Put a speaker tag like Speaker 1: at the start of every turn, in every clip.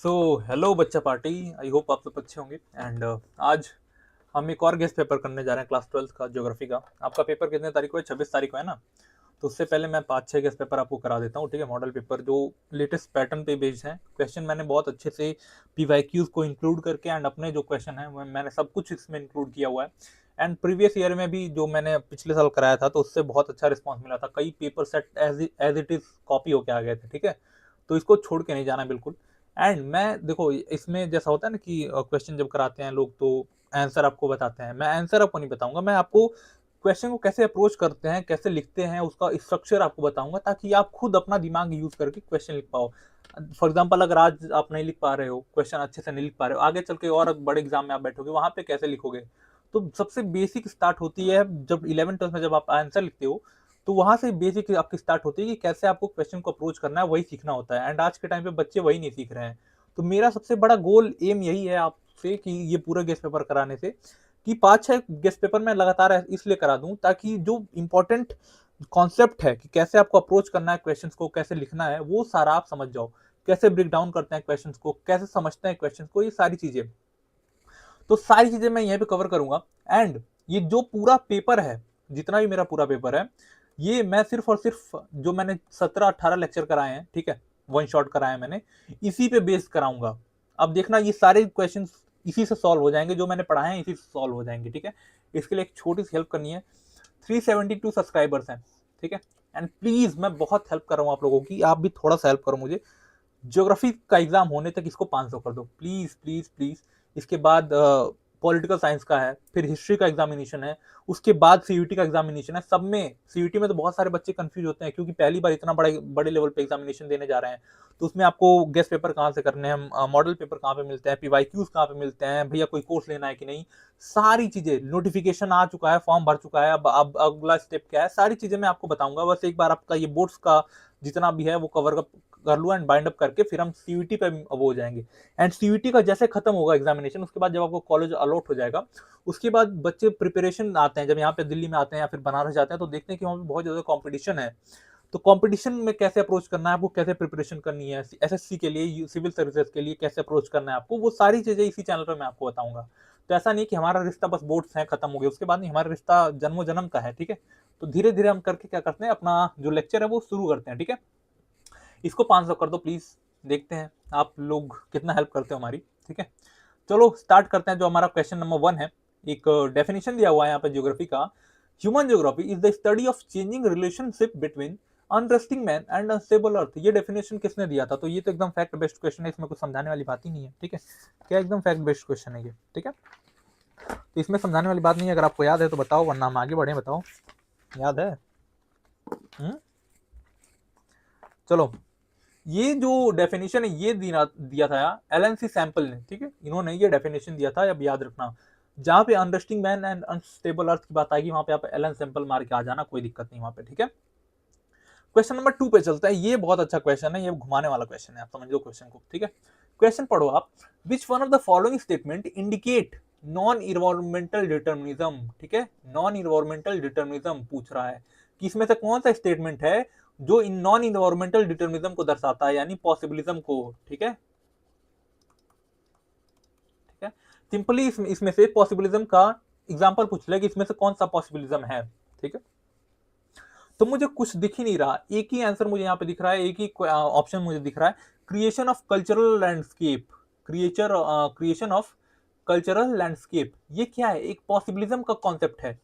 Speaker 1: So hello बच्चा party. I hope आप सब अच्छे होंगे। एंड आज हम एक और गेस्ट पेपर करने जा रहे हैं क्लास 12 का ज्योग्राफी का। आपका पेपर कितने तारीख को है? 26 तारीख को है ना। तो उससे पहले मैं 5-6 गेस्ट पेपर आपको करा देता हूँ, ठीक है। मॉडल पेपर जो लेटेस्ट पैटर्न पे बेस्ड हैं, क्वेश्चन मैंने बहुत अच्छे से पीवाईक्यूज को इंक्लूड करके एंड अपने जो क्वेश्चन है मैंने सब कुछ इसमें इंक्लूड किया हुआ है। एंड प्रीवियस ईयर में भी जो मैंने पिछले साल कराया था तो उससे बहुत अच्छा रिस्पॉन्स मिला था। कई paper set as it is copy होके आ गए थे, ठीक है। तो इसको छोड़ के नहीं जाना बिल्कुल। एंड मैं देखो इसमें जैसा होता है ना कि क्वेश्चन जब कराते हैं लोग तो आंसर आपको बताते हैं। मैं आंसर आपको नहीं बताऊंगा, मैं आपको क्वेश्चन को कैसे अप्रोच करते हैं, कैसे लिखते हैं, उसका स्ट्रक्चर आपको बताऊंगा ताकि आप खुद अपना दिमाग यूज करके क्वेश्चन लिख पाओ। फॉर एग्जाम्पल अगर आज आप नहीं लिख पा रहे हो, क्वेश्चन अच्छे से नहीं लिख पा रहे हो, आगे चल के और बड़े एग्जाम में आप बैठोगे वहां पे कैसे लिखोगे। तो सबसे बेसिक स्टार्ट होती है जब 11th-12th में जब आप आंसर लिखते हो, तो वहां से बेसिक आपकी स्टार्ट होती है कि कैसे आपको क्वेश्चन को अप्रोच करना है, वही सीखना होता है। एंड आज के टाइम पे बच्चे वही नहीं सीख रहे हैं। तो मेरा सबसे बड़ा गोल एम यही है आपसे कि ये पूरा गेस्ट पेपर कराने से कि 5-6 गेस्ट पेपर मैं लगातार इसलिए करा दूं ताकि जो इंपॉर्टेंट कॉन्सेप्ट है कि कैसे आपको अप्रोच करना है क्वेश्चंस को, कैसे लिखना है, वो सारा आप समझ जाओ। कैसे ब्रेक डाउन करते हैं क्वेश्चंस को, कैसे समझते हैं क्वेश्चंस को, ये सारी चीजें। तो सारी चीजें मैं यहीं पे कवर करूंगा। एंड ये जो पूरा पेपर है, जितना भी मेरा पूरा पेपर है, ये मैं सिर्फ और सिर्फ जो मैंने 17-18 लेक्चर कराए हैं, ठीक है, वन शॉट कराए मैंने, इसी पे बेस कराऊंगा। अब देखना ये सारे क्वेश्चंस इसी से सॉल्व हो जाएंगे, जो मैंने पढ़ाए हैं इसी से सॉल्व हो जाएंगे, ठीक है। इसके लिए एक छोटी सी हेल्प करनी है। 372 सब्सक्राइबर्स हैं, ठीक है। एंड प्लीज मैं बहुत हेल्प कर रहा हूँ आप लोगों की, आप भी थोड़ा सा हेल्प करो मुझे। ज्योग्राफी का एग्जाम होने तक इसको 500 कर दो, प्लीज प्लीज प्लीज। इसके बाद पॉलिटिकल साइंस का है, फिर हिस्ट्री का एग्जामिनेशन है, उसके बाद सीयूटी का एग्जामिनेशन है। सब में सीयूटी में तो बहुत सारे बच्चे कंफ्यूज होते हैं क्योंकि पहली बार इतना बड़े बड़े लेवल पे एग्जामिनेशन देने जा रहे हैं। तो उसमें आपको गेस्ट पेपर कहाँ से करने हैं, मॉडल पेपर कहाँ पे मिलते हैं, पीवाईक्यूज कहाँ पे मिलते हैं, भैया कोई कोर्स लेना है कि नहीं, सारी चीजें, नोटिफिकेशन आ चुका है, फॉर्म भर चुका है, अब अगला स्टेप क्या है, सारी चीजें मैं आपको बताऊंगा। बस एक बार आपका ये बोर्ड्स का जितना भी है वो कवर कर लूँ एंड बाइंड अप करके फिर हम सीयूटी पे वो हो जाएंगे। एंड सीयूटी का जैसे खत्म होगा एग्जामिनेशन, उसके बाद जब आपको कॉलेज अलॉट हो जाएगा, उसके बाद बच्चे प्रिपरेशन आते हैं, जब यहाँ पे दिल्ली में आते हैं या फिर बनारस जाते हैं तो देखते हैं कि वहाँ पे बहुत ज्यादा कॉम्पिटिशन है। तो कंपटीशन में कैसे अप्रोच करना है आपको, कैसे प्रिपरेशन करनी है एसएससी के लिए, सिविल सर्विसेज के लिए कैसे अप्रोच करना है आपको, वो सारी चीजें इसी चैनल पर मैं आपको बताऊंगा। तो ऐसा नहीं कि हमारा रिश्ता बस बोर्ड्स है खत्म हो गया उसके बाद, नहीं, हमारा रिश्ता जन्मों जन्म का है, ठीक है। तो धीरे धीरे हम करके क्या करते हैं, अपना जो लेक्चर है वो शुरू करते हैं, ठीक है। इसको 500 कर दो प्लीज, देखते हैं आप लोग कितना हेल्प करते हो हमारी, ठीक है। चलो स्टार्ट करते हैं। जो हमारा क्वेश्चन नंबर 1 है, एक डेफिनेशन दिया हुआ है यहाँ पे ज्योग्राफी का। Human geography is the study of changing relationship between unresting man and unstable earth. ये डेफिनेशन किसने दिया था? तो ये तो एकदम फैक्ट बेस्ड क्वेश्चन है, इसमें कुछ समझाने वाली बात ही नहीं है, ठीक है। क्या एकदम फैक्ट बेस्ड क्वेश्चन है ये, ठीक है। तो इसमें समझाने वाली बात नहीं है। अगर आपको याद है तो बताओ, वरना हम आगे बढ़े। बताओ, याद है? चलो, ये जो डेफिनेशन है ये दिया था एलएनसी सैंपल ने, ठीक है। इन्होंने ये डेफिनेशन दिया था, अब याद रखना। जहां पे अनरेस्टिंग मैन एंड अनस्टेबल अर्थ की बात आएगी वहां पे आप एलन सैंपल मार के आ जाना, कोई दिक्कत नहीं वहां पे, ठीक है। क्वेश्चन नंबर 2 पे चलता है। ये बहुत अच्छा क्वेश्चन है, ये घुमाने वाला क्वेश्चन है, आप समझ लो क्वेश्चन को, ठीक है। क्वेश्चन पढ़ो आप। विच one of the following statement indicate non environmental determinism, ठीक है। नॉन इन्वायरमेंटल डिटर्मिनिज्म पूछ रहा है कि इसमें से कौन सा स्टेटमेंट है जो इन नॉन इन्वायरमेंटल डिटर्मिनिज्म को दर्शाता है, यानी पॉसिबिलिज्म को, ठीक है। ठीक है, सिंपली इसमें से पॉसिबिलिज्म का एग्जांपल पूछ ले कि इसमें से कौन सा पॉसिबिलिज्म है, ठीक है। तो मुझे कुछ दिख ही नहीं रहा, एक ही आंसर मुझे यहाँ पे दिख रहा है, एक ही ऑप्शन मुझे दिख रहा है, creation of cultural landscape. Creation of cultural landscape, ये क्या है? एक पॉसिबिलिज्म का कॉन्सेप्ट है।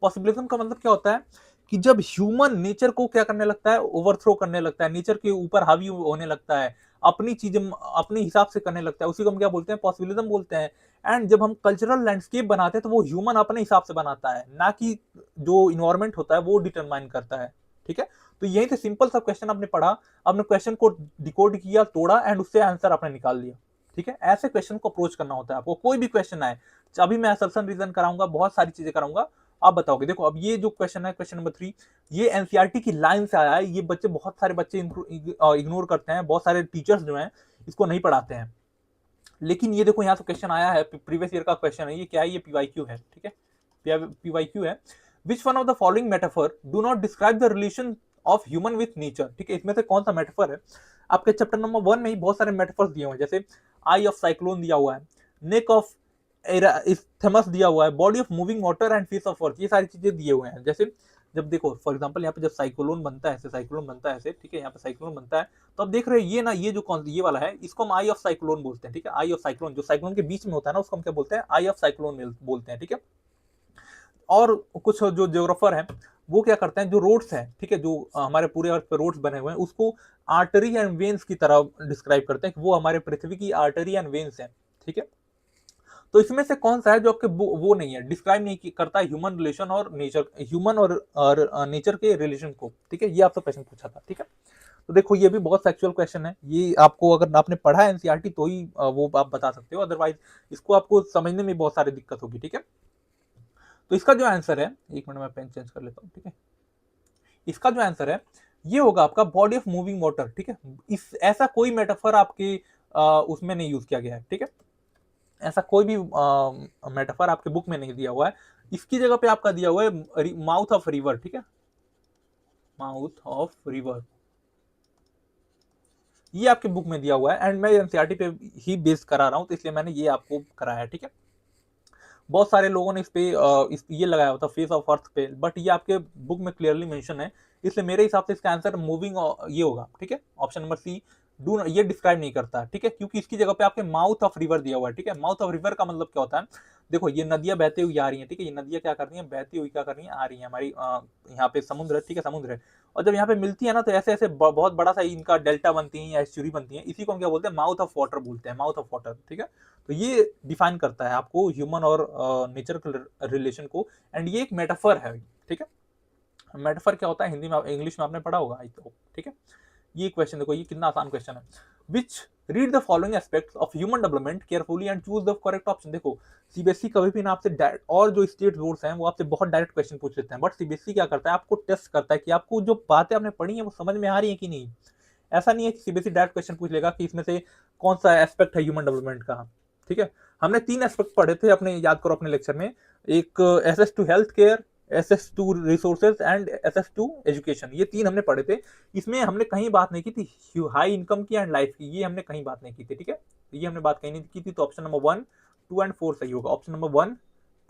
Speaker 1: पॉसिबिलिज्म का मतलब क्या होता है कि जब ह्यूमन नेचर को क्या करने लगता है, ओवरथ्रो करने लगता है, नेचर के ऊपर हावी होने लगता है, अपनी चीजें अपने हिसाब से करने लगता है, उसी को हम क्या बोलते हैं? पॉसिबिलिज्म बोलते हैं। एंड जब हम कल्चरल लैंडस्केप बनाते हैं तो वो ह्यूमन अपने हिसाब से बनाता है, ना कि जो इन्वायरमेंट होता है वो डिटरमाइन करता है, ठीक है। तो यही से सिंपल सा क्वेश्चन आपने पढ़ा, आपने क्वेश्चन को डिकोड किया, तोड़ा एंड उससे आंसर आपने निकाल लिया, ठीक है। ऐसे क्वेश्चन को अप्रोच करना होता है आपको, कोई भी क्वेश्चन आए। अभी मैं असर्शन रीजन कराऊंगा, बहुत सारी चीजें कराऊंगा, आप बताओगे। देखो अब ये जो क्वेश्चन है, क्वेश्चन नंबर 3, ये एनसीईआरटी की लाइन से आया है। ये बच्चे, बहुत सारे बच्चे इग्नोर करते हैं, बहुत सारे टीचर्स जो हैं इसको नहीं पढ़ाते हैं। लेकिन ये देखो यहाँ से क्वेश्चन आया है, प्रीवियस ईयर का क्वेश्चन है। ये क्या है? ये पीवाईक्यू है, ठीक है, पीवाईक्यू है। विच one of the following metaphor do not describe the relation of human with nature, ठीक है। इसमें से कौन सा मेटाफर है? आपके चैप्टर नंबर 1 में ही बहुत सारे मेटाफर्स दिए हुए हैं, जैसे आई ऑफ साइक्लोन दिया हुआ है, नेक ऑफ इस्थमस दिया हुआ है, body of moving water and fish of earth, ये सारी चीजें दिए हुए हैं। जैसे जब देखो फॉर एग्जांपल यहाँ पे जब साइक्लोन बनता है ऐसे, साइक्लोन बनता है ऐसे, ठीक है, यहाँ पे साइक्लोन बनता है, तो आप देख रहे हैं ये ना, ये जो ये वाला है इसको हम आई ऑफ साइक्लोन बोलते हैं, ठीक है। आई ऑफ साइक्लोन जो साइक्लोन के बीच में होता है ना, उसको हम क्या बोलते हैं? आई ऑफ साइक्लोन बोलते हैं, ठीक है। और कुछ जो जियोग्राफर हैं वो क्या करते हैं, जो रोड्स हैं, ठीक है, जो हमारे पूरे अर्थ पे रोड्स बने हुए हैं, उसको आर्टरी एंड वेन्स की तरह डिस्क्राइब करते हैं कि वो हमारे पृथ्वी की आर्टरी एंड वेन्स हैं, ठीक है। तो इसमें से कौन सा है जो आपके वो नहीं है, डिस्क्राइब नहीं करता ह्यूमन रिलेशन और नेचर, ह्यूमन और नेचर के रिलेशन को, ठीक है। ये आपसे क्वेश्चन पूछा था, ठीक है। तो देखो ये भी बहुत फैक्चुअल क्वेश्चन है, ये आपको अगर आपने पढ़ा है एनसीईआरटी तो ही वो आप बता सकते हो, अदरवाइज इसको आपको समझने में बहुत सारी दिक्कत होगी, ठीक है। तो इसका जो आंसर है, एक मिनट में पेन चेंज कर लेता हूँ, ठीक है। इसका जो आंसर है ये होगा आपका बॉडी ऑफ मूविंग वाटर, ठीक है। इस ऐसा कोई मेटाफर आपके उसमें नहीं यूज किया गया है, ठीक है। ऐसा कोई भी मेटाफर आपके बुक में नहीं दिया हुआ है। इसकी जगह पे आपका दिया हुआ है माउथ ऑफ रिवर, ठीक है, माउथ ऑफ रिवर, ये आपके बुक में दिया हुआ है एंड मैं एनसीईआरटी पे ही बेस करा रहा हूं, तो इसलिए मैंने ये आपको कराया, ठीक है। बहुत सारे लोगों ने इस पे ये लगाया हुआ था फेस ऑफ अर्थ पे, बट ये आपके बुक में क्लियरली मेंशन है, इसलिए मेरे हिसाब से इसका आंसर मूविंग ये होगा, ठीक है। ऑप्शन नंबर सी डू ये डिस्क्राइब नहीं करता, ठीक है, क्योंकि इसकी जगह पे आपके माउथ ऑफ रिवर दिया हुआ है, ठीक है। माउथ ऑफ रिवर का मतलब क्या होता है? देखो ये नदियां बहती हुई आ रही हैं, ठीक है, ये नदियां क्या कर रही हैं? बहती हुई क्या कर रही हैं? आ रही हैं हमारी यहाँ पे समुद्र है, ठीक है, समुद्र है, और जब यहाँ पे मिलती है ना तो ऐसे ऐसे बहुत बड़ा सा इनका डेल्टा बनती है या एस्चुरी बनती है, इसी को हम क्या बोलते हैं? माउथ ऑफ वाटर बोलते हैं, माउथ ऑफ वाटर, ठीक है। तो ये डिफाइन करता है आपको ह्यूमन और नेचर के रिलेशन को, एंड ये एक मेटाफर है, ठीक है। मेटाफर क्या होता है हिंदी में, इंग्लिश में आपने पढ़ा होगा आई तो, ठीक है। ये क्वेश्चन देखो, ये कितना आसान क्वेश्चन है। Which read the following aspects of human development carefully and choose the correct option. देखो सीबीएसई कभी भी ना आपसे और जो स्टेट बोर्ड्स हैं वो आपसे बहुत डायरेक्ट क्वेश्चन पूछ लेते हैं, बट सीबीएसई क्या करता है? आपको टेस्ट करता है कि आपको जो बातें आपने पढ़ी है वो समझ में आ रही है कि नहीं। ऐसा नहीं है कि सीबीएसई डायरेक्ट क्वेश्चन पूछ लेगा कि इसमें से कौन सा एस्पेक्ट है ह्यूमन डेवलपमेंट का, ठीक है। हमने 3 एस्पेक्ट पढ़े थे, अपने याद करो अपने लेक्चर में, एक access to health care, access to resources and access to education, ये 3 हमने पढ़े थे। इसमें हमने कहीं बात नहीं की थी हाई इनकम की एंड लाइफ की, ये हमने कहीं बात नहीं की थी, ठीक है। ये हमने बात कहीं नहीं की थी, तो ऑप्शन नंबर 1, 2 एंड 4 सही होगा। Option number 1,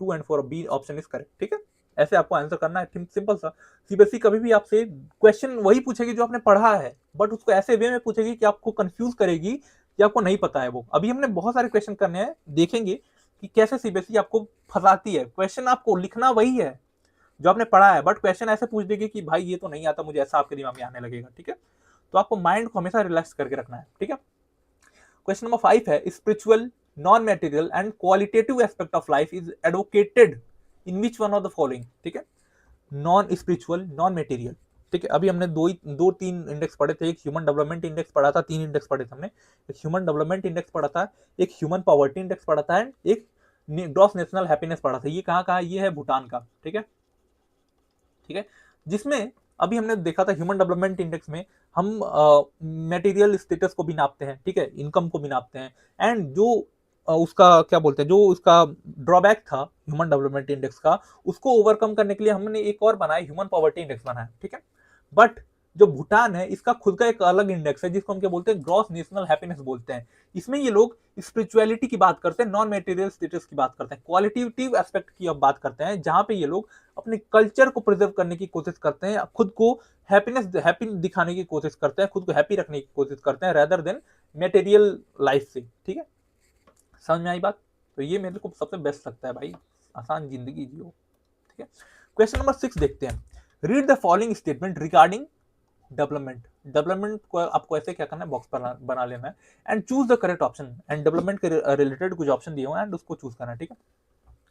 Speaker 1: 2 and 4 B option is correct, ठीक है। ऐसे आपको आंसर करना है, सिंपल सा। सीबीएसई कभी भी आपसे क्वेश्चन वही पूछेगी जो आपने पढ़ा है, बट उसको ऐसे वे में पूछेगी कि आपको कंफ्यूज करेगी कि आपको नहीं पता है वो। अभी हमने बहुत सारे क्वेश्चन करने हैं, देखेंगे कि कैसे सीबीएसई आपको फंसाती है। क्वेश्चन आपको लिखना वही है जो आपने पढ़ा है, बट क्वेश्चन ऐसे पूछ देगी कि भाई ये तो नहीं आता मुझे, ऐसा आपके दिमाग में आने लगेगा, ठीक है। तो आपको माइंड को हमेशा रिलैक्स करके रखना है, ठीक है। क्वेश्चन नंबर 5 है spiritual non material and qualitative aspect of life is advocated in which one of the following, ठीक है। नॉन स्पिरिचुअल, नॉन मेटेरियल, ठीक है। अभी हमने दो तीन इंडेक्स पढ़े थे, एक ह्यूमन डेवलपमेंट इंडेक्स पढ़ा था, 3 इंडेक्स पढ़े थे हमने, एक ह्यूमन डेवलपमेंट इंडेक्स पढ़ा था, एक ह्यूमन पॉवर्टी इंडेक्स पढ़ा था एंड एक ग्रॉस नेशनल हैप्पीनेस पढ़ा था। ये कहाँ का? ये है भूटान का, ठीक है, ठीक है। जिसमें अभी हमने देखा था ह्यूमन डेवलपमेंट इंडेक्स में हम मटेरियल स्टेटस को भी नापते हैं, ठीक है, इनकम को भी नापते हैं, एंड जो उसका क्या बोलते हैं, जो उसका ड्रॉबैक था ह्यूमन डेवलपमेंट इंडेक्स का, उसको ओवरकम करने के लिए हमने एक और बनाया, ह्यूमन पॉवर्टी इंडेक्स बनाया, ठीक है। बट जो भूटान है इसका खुद का एक अलग इंडेक्स है जिसको हम क्या बोलते हैं? ग्रॉस नेशनल हैप्पीनेस बोलते हैं। इसमें ये लोग स्पिरिचुअलिटी की बात करते हैं, नॉन मेटेरियल स्टेटस की बात करते हैं, क्वालिटेटिव एस्पेक्ट की अब बात करते हैं, जहां पे ये लोग अपने कल्चर को प्रिजर्व करने की कोशिश करते हैं, खुद को हैप्पी दिखाने की कोशिश करते हैं, खुद को हैप्पी रखने की कोशिश करते हैं रेदर देन मेटेरियल लाइफ से, ठीक है। समझ में आई बात? तो ये मेरे को सबसे बेस्ट लगता है भाई, आसान जिंदगी जियो, ठीक है। क्वेश्चन नंबर 6 देखते हैं। Read the following statement regarding development. Development को आपको ऐसे क्या करना है? बॉक्स पर बना लेना है and choose the correct option, and development के रिलेटेड कुछ ऑप्शन दिए हुए हैं एंड उसको चूज करना है, ठीक है।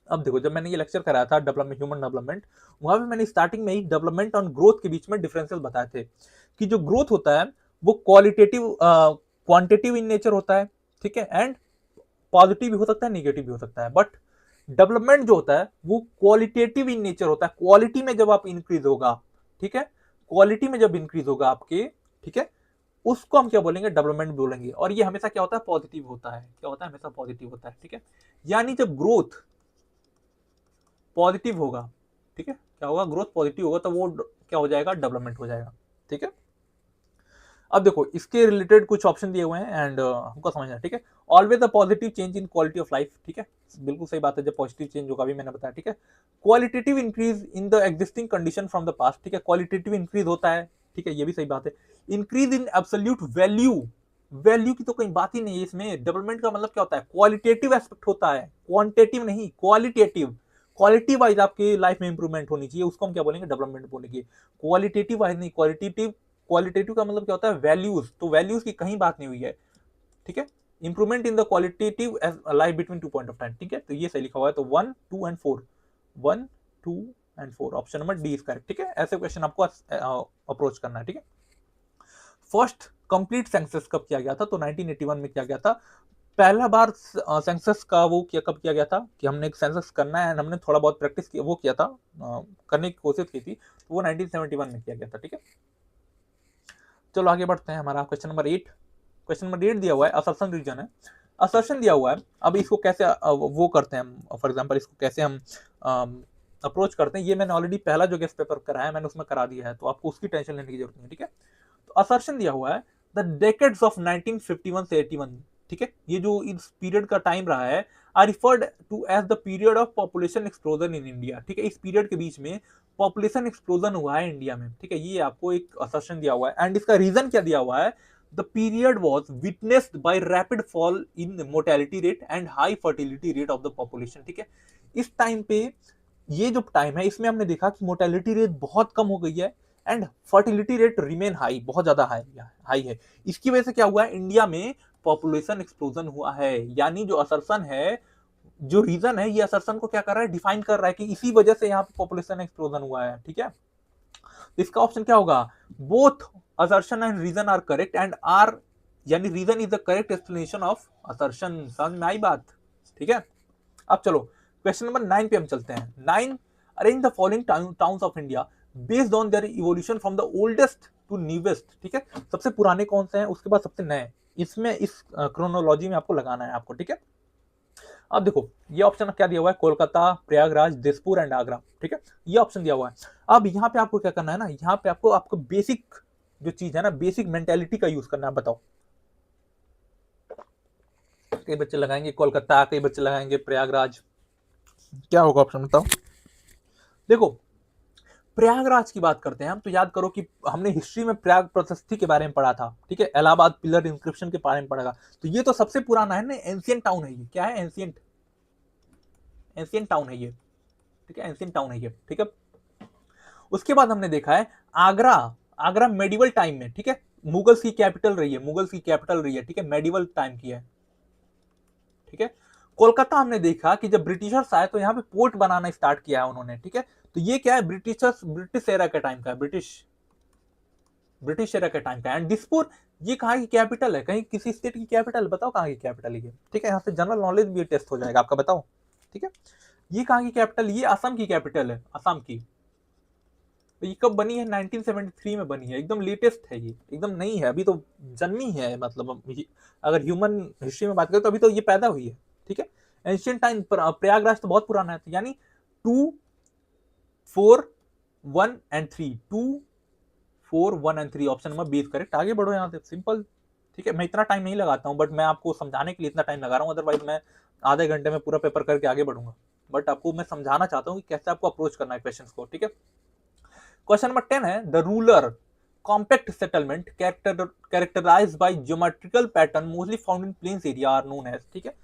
Speaker 1: अब देखो जब मैंने ये लेक्चर कराया था डेवलपमेंट, ह्यूमन डेवलपमेंट, वहां पे मैंने स्टार्टिंग में ही डेवलपमेंट और ग्रोथ के बीच में डिफरेंसेस बताए थे कि जो ग्रोथ होता है वो क्वालिटेटिव क्वांटिटेटिव इन नेचर होता है, ठीक है, एंड पॉजिटिव भी हो सकता है, नेगेटिव भी हो सकता है, बट डेवलपमेंट जो होता है वो क्वालिटेटिव इन नेचर होता है। क्वालिटी में जब आप इंक्रीज होगा, ठीक है, क्वालिटी में जब इंक्रीज होगा आपके, ठीक है, उसको हम क्या बोलेंगे? डेवलपमेंट बोलेंगे। और ये हमेशा क्या होता है? पॉजिटिव होता है। क्या होता है? हमेशा पॉजिटिव होता है, ठीक है। यानी जब ग्रोथ पॉजिटिव होगा, ठीक है, क्या होगा? ग्रोथ पॉजिटिव होगा तो वो क्या हो जाएगा? डेवलपमेंट हो जाएगा, ठीक है। अब देखो इसके रिलेटेड कुछ ऑप्शन दिए हुए हैं एंड हमको समझना है, ठीक है। Always a positive change in quality of life, ठीक है, बिल्कुल सही बात है, जब पॉजिटिव चेंज होगा, भी मैंने बताया, ठीक है। Qualitative increase in the existing condition from the past, ठीक है, क्वालिटेटिव इंक्रीज होता है, ठीक है, ये भी सही बात है। Increase in absolute value, value की तो कोई बात ही नहीं है इसमें। डेवलपमेंट का मतलब क्या होता है, क्वालिटेटिव एस्पेक्ट होता है, क्वांटिटेटिव नहीं, क्वालिटेटिव। क्वालिटी वाइज आपकी लाइफ में इंप्रूवमेंट होनी चाहिए, उसको हम क्या बोलेंगे, डेवलपमेंट बोलेंगे। क्वालिटेटिव वाइज नहीं, क्वालिटेटिव। क्वालिटेटिव का मतलब क्या होता है, वैल्यूज, तो वैल्यूज की कहीं बात नहीं हुई है, ठीक है। Improvement in the qualitative life between 2 point of time, ठीक है, तो ये सही लिखा हुआ है, तो 1, 2 and 4, 1, 2 and 4, option number D is correct, ठीक है। ऐसे क्वेश्चन आपको अप्रोच करना है, ठीक है। फर्स्ट कंप्लीट सेंसस कब किया गया था, तो 1981 में किया गया था पहला बार। सेंसस का वो किया कब किया गया था कि हमने एक सेंसस करना है, हमने थोड़ा बहुत प्रैक्टिस किया, वो किया था, करने की कोशिश की थी, तो वो 1971 में किया गया था, ठीक है। चलो आगे बढ़ते हैं, हमारा क्वेश्चन नंबर 8। क्वेश्चन नंबर 8 दिया हुआ है, असर्शन रीजन है, असर्शन दिया हुआ है। अब इसको कैसे वो करते हैं, फॉर एग्जांपल इसको कैसे हम अप्रोच करते हैं, ये मैंने ऑलरेडी पहला जो गेस्ट पेपर कराया है मैंने उसमें करा दिया है, तो आपको उसकी टेंशन लेने की जरूरत नहीं है, ठीक है। तो असर्शन दिया हुआ है द डेकेड्स ऑफ 1951 से 81, ठीक है, ये जो इस पीरियड का टाइम रहा है, are referred to as the period of population explosion in India, ठीक है, इस पीरियड के बीच में पॉपुलेशन एक्सप्लोजन हुआ है इंडिया में, ठीक है, ये आपको एक असर्शन दिया हुआ है। एंड इसका रीजन क्या दिया हुआ है, the period was witnessed by rapid fall in mortality rate and high fertility rate of the population, ठीक है। इस टाइम पे, ये जो टाइम है इसमें हमने देखा कि मोर्टेलिटी रेट बहुत कम हो गई है and fertility rate remain high, बहुत ज्यादा हाई है। इसकी वजह से क्या हुआ है, इंडिया में पॉपुलेशन एक्सप्लोजन हुआ है। यानी जो असर्शन है, जो रीजन है, ये असर्शन को क्या कर रहा है, डिफाइन कर रहा है कि इसी वजह से यहाँ पे पॉपुलेशन एक्सप्लोजन हुआ है, ठीक है। इसका ऑप्शन क्या होगा, both assertion and reason are correct and R, यानी reason is the correct explanation of assertion. समझ में आई बात, ठीक है। अब चलो क्वेश्चन नंबर 9 पे हम चलते हैं। 9, arrange the following towns of India based on their evolution from the oldest to newest, ठीक है, सबसे पुराने कौन से हैं, उसके बाद सबसे नए, इसमें इस क्रोनोलॉजी में आपको लगाना है आपको, ठीक है। अब देखो ये ऑप्शन क्या दिया हुआ है, कोलकाता, प्रयागराज, दिसपुर एंड आगरा, ठीक है, ये ऑप्शन दिया हुआ है। अब यहाँ पे आपको क्या करना है ना, यहाँ पे आपको बेसिक जो चीज है ना, बेसिक मेंटेलिटी का यूज करना है। बताओ, कई बच्चे लगाएंगे कोलकाता, कई बच्चे लगाएंगे प्रयागराज, क्या होगा ऑप्शन बताओ। देखो प्रयागराज की बात करते हैं हम, तो याद करो कि हमने हिस्ट्री में प्रयाग प्रशस्ति के बारे में पढ़ा था, ठीक है, इलाहाबाद पिलर इंस्क्रिप्शन के बारे में पढ़ा, तो ये तो सबसे पुराना है ना, एंशियंट टाउन है ये, क्या है, एंशियंट, एंशियंट टाउन है ये, ठीक है, एंशियंट टाउन है ये, ठीक है। उसके बाद हमने देखा है आगरा, आगरा मेडिवल टाइम में, ठीक है, मुगल्स की कैपिटल रही है, मुगल्स की कैपिटल रही है, ठीक है, मेडिवल टाइम की है, ठीक है। कोलकाता हमने देखा कि जब ब्रिटिशर्स आए तो यहाँ पे पोर्ट बनाना स्टार्ट किया है उन्होंने, ठीक है, तो ये क्या है, ब्रिटिश एरा के टाइम का है, ब्रिटिश एरा के टाइम का। एंड दिसपुर, ये कहाँ की कैपिटल है, कहीं किसी स्टेट की कैपिटल, बताओ कहाँ की कैपिटल है ये, ठीक है, यहाँ से जनरल नॉलेज भी टेस्ट हो जाएगा आपका, बताओ, ठीक है। ये कहाँ की कैपिटल, ये असम की कैपिटल है, असम की। तो ये कब बनी है, 1973 में बनी है, एकदम लेटेस्ट है ये, एकदम नई है, अभी तो जन्मी है, मतलब अगर ह्यूमन हिस्ट्री में बात करें तो अभी तो ये पैदा हुई है, ठीक है। एंशियंट टाइम, प्रयागराज तो बहुत पुराना है, तो यानी 2, 4, 1 and 3, 2, 4, 1 and 3, option number 20 correct. आगे बढ़ो यहाँ से, सिंपल, ठीक है। मैं इतना टाइम नहीं लगाता हूँ, बट मैं आपको समझाने के लिए इतना टाइम लगा रहा हूँ, अदरवाइज मैं आधे घंटे में पूरा पेपर करके आगे बढ़ूंगा, बट आपको मैं समझाना चाहता हूँ कि कैसे आपको अप्रोच करना है क्वेश्चन को, ठीक है। क्वेश्चन नंबर 10 है, the rural compact settlement characterised by geometrical pattern mostly found in plains area are known as, ठीक है।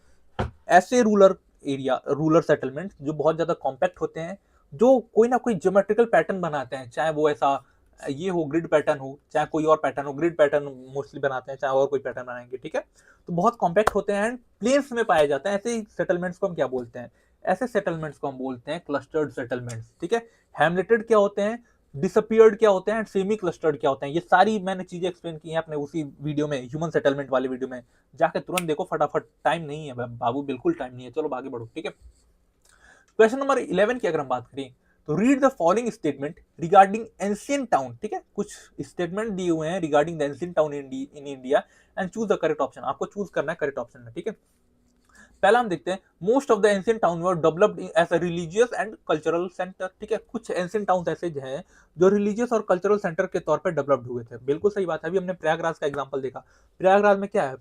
Speaker 1: ऐसे रूलर सेटलमेंट जो बहुत ज्यादा कॉम्पैक्ट होते हैं, जो कोई ना कोई ज्योमेट्रिकल पैटर्न बनाते हैं, चाहे वो ऐसा ये हो, ग्रिड पैटर्न हो, चाहे कोई और पैटर्न हो, ग्रिड पैटर्न मोस्टली बनाते हैं, चाहे और कोई पैटर्न बनाएंगे, ठीक है। तो बहुत कॉम्पैक्ट होते हैं एंड प्लेन्स में पाए जाते हैं, ऐसे सेटलमेंट्स को हम क्या बोलते हैं, ऐसे सेटलमेंट्स को हम बोलते हैं क्लस्टर्ड सेटलमेंट्स, ठीक है। हैमलेटेड क्या होते हैं, डिसअपियर्ड क्या होते हैं, सेमी क्लस्टर्ड क्या होते हैं, ये सारी मैंने चीजें एक्सप्लेन की हैं अपने उसी वीडियो में, ह्यूमन सेटलमेंट वाले वीडियो में, जाके तुरंत देखो फटाफट, टाइम नहीं है बाबू, बिल्कुल टाइम नहीं है, चलो आगे बढ़ो, ठीक है। क्वेश्चन नंबर 11 की अगर हम बात करें, तो read the following statement regarding ancient town, ठीक है, कुछ स्टेटमेंट दिए हुए हैं regarding the ancient town in India and choose the correct option, आपको चूज करना है करेक्ट ऑप्शन में, ठीक है। पहला हम देखते हैं, most of the ancient town were developed as a religious and cultural centre. ठीक है, कुछ एंशिएंट टाउन ऐसे हैं जो रिलीजियस और कल्चरल सेंटर के तौर पे डेवलप्ड हुए थे। बिल्कुल सही बात है। अभी हमने प्रयागराज का एग्जांपल देखा, प्रयागराज में क्या है,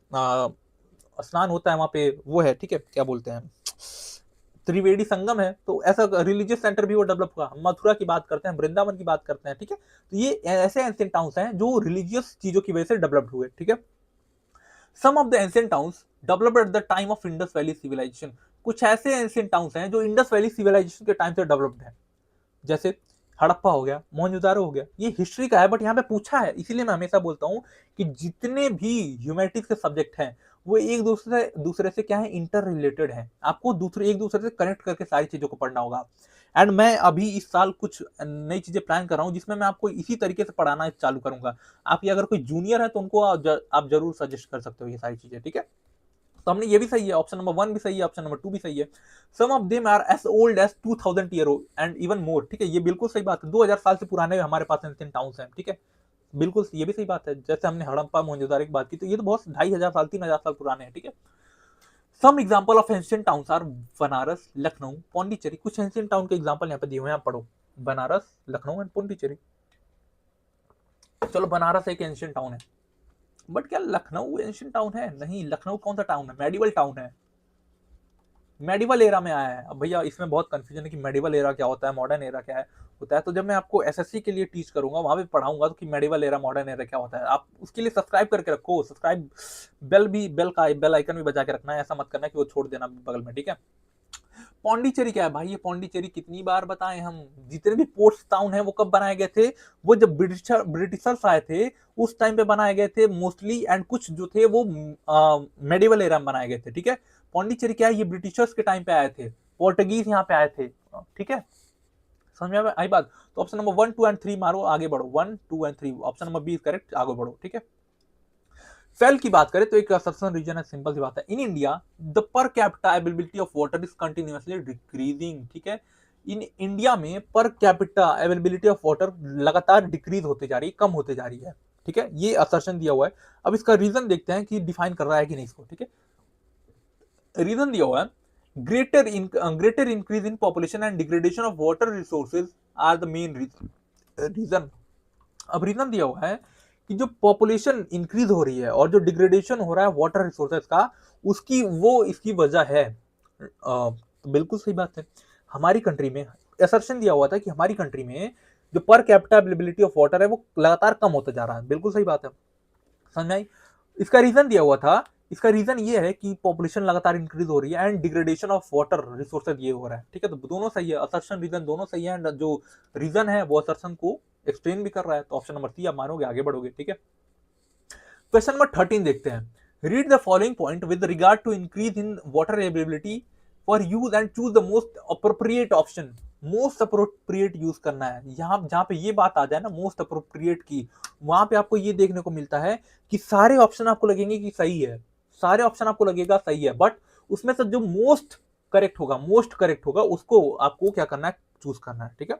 Speaker 1: स्नान होता है वहां पे, वो है, ठीक है, क्या बोलते हैं, त्रिवेणी संगम है, तो ऐसा रिलीजियस सेंटर भी वो डेवलप हुआ। हम मथुरा की बात करते हैं, वृंदावन की बात करते हैं, ठीक है, तो ये ऐसे एंशिएंट टाउन्स हैं जो रिलीजियस चीजों की वजह से डेवलप्ड हुए। ठीक है, some of the ancient towns developed at the time of Indus valley civilization. कुछ ऐसे एंशिएंट टाउन्स हैं जो इंडस वैली सिविलाइजेशन के टाइम से डेवलप्ड है, जैसे हड़प्पा हो गया, मोहनजोदारो हो गया। ये हिस्ट्री का है बट यहाँ पे पूछा है, इसीलिए मैं हमेशा बोलता हूँ कि जितने भी ह्यूमैनिटीज के सब्जेक्ट हैं वो एक दूसरे से क्या है, इंटर रिलेटेड है। आपको दूसरे एक दूसरे से कनेक्ट करके सारी चीजों को पढ़ना होगा। एंड मैं अभी इस साल कुछ नई चीजें प्लान कर रहा हूँ जिसमें मैं आपको इसी तरीके से पढ़ाना चालू करूंगा। आप ये अगर कोई जूनियर है तो उनको आप जरूर सजेस्ट कर सकते हो ये सारी चीजें। ठीक है, तो हमने ये भी सही है, ऑप्शन नंबर 1 भी सही है, ऑप्शन नंबर 2 भी सही है। Some of them are as old as 2000 year and even more. ठीक है, ये बिल्कुल सही बात है, 2000 साल से पुराने हमारे पास एंशिएंट टाउन्स हैं। ठीक है, बिल्कुल ये भी सही बात है। जैसे हमने हड़प्पा मोहनजोदारो की बात की, तो ये तो बहुत 2500 साल 3000 साल पुराने हैं। ठीक है, some example of ancient towns are Banaras, Lucknow, Pondicherry. कुछ एंशिएंट टाउन के एग्जांपल यहाँ पे दिए हुए हैं, आप पढ़ो, बनारस, लखनऊ एंड पौंडीचेरी। चलो, बनारस एक एंशिएंट टाउन है, बट क्या लखनऊ एंशिएंट टाउन है? नहीं, लखनऊ कौन सा टाउन है, मेडिवल टाउन है, मेडिवल एरा में आया है। अब भैया इसमें बहुत कंफ्यूजन है कि मेडिवल एरा क्या होता है, मॉडर्न एरा क्या है होता है। तो जब मैं आपको एसएससी के लिए टीच करूंगा वहां पे पढ़ाऊंगा तो कि मेडिवल एरा मॉडर्न एरा क्या होता है। आप उसके लिए सब्सक्राइब करके रखो, सब्सक्राइब बेल आइकन भी बजा के रखना है, ऐसा मत करना कि वो छोड़ देना बगल में। ठीक है, पौंडीचेरी क्या है भाई? ये पौंडीचेरी कितनी बार बताएं हम, जितने भी पोर्ट्स टाउन है वो कब बनाए गए थे? वो जब ब्रिटिशर्स आए थे उस टाइम पे बनाए गए थे मोस्टली, एंड कुछ जो थे वो मेडिवल एरा में बनाए गए थे। ठीक है, पौंडीचेरी क्या है, ये ब्रिटिशर्स के टाइम पे आए थे, पोर्टुगीज यहाँ पे आए थे। ठीक है, समझ में आई बात? तो ऑप्शन नंबर 1 2 एंड 3 मारो, आगे बढ़ो। 1 2 and 3, option number B is correct, आगे बढ़ो। ठीक है, फेल की बात करें तो एक सबसेशन रीजन है, सिंपल सी बात है। In India the per capita availability of water is continuously decreasing. ठीक है, इन इंडिया में per capita availability of water लगातार डिक्रीज होते जा रही है, कम होते जा रही है। ठीक है, ये असर्शन दिया हुआ है। अब इसका रीजन देखते हैं कि डिफाइन कर रहा है कि नहीं इसको। ठीक है, रीजन दिया हुआ है, greater increase in population and degradation of water resources are the main reason. अब रीजन दिया हुआ है कि जो पॉपुलेशन इंक्रीज हो रही है और जो डिग्रेडेशन हो रहा है वाटर रिसोर्सेज का, उसकी वो इसकी वजह है। तो बिल्कुल सही बात है। हमारी कंट्री में असर्शन दिया हुआ था कि हमारी कंट्री में जो per capita availability of water है वो लगातार कम होता जा रहा है। बिल्कुल सही बात है, समझ आई? इसका रीजन दिया हुआ था, इसका रीजन ये है कि पॉपुलेशन लगातार इंक्रीज हो रही है and degradation of water resources ये हो रहा है। ठीक है, तो दोनों सही है, असर्शन रीजन दोनों सही है, एंड जो रीजन है वो असर्शन को एक्सप्लेन भी कर रहा है। तो ऑप्शन नंबर सी आप मानोगे, आगे बढ़ोगे। ठीक है, क्वेश्चन नंबर 13 देखते हैं। Read the following point with regard to increase in water availability for use and choose the most appropriate option. Most appropriate use करना है, यहाँ जहां पे ये बात आ जाए ना मोस्ट अप्रोप्रिएट की, वहां पे आपको ये देखने को मिलता है कि सारे ऑप्शन आपको लगेंगे कि सही है, सारे ऑप्शन आपको लगेगा सही है, बट उसमें से जो मोस्ट करेक्ट होगा उसको आपको क्या करना है, चूज करना है। ठीक है,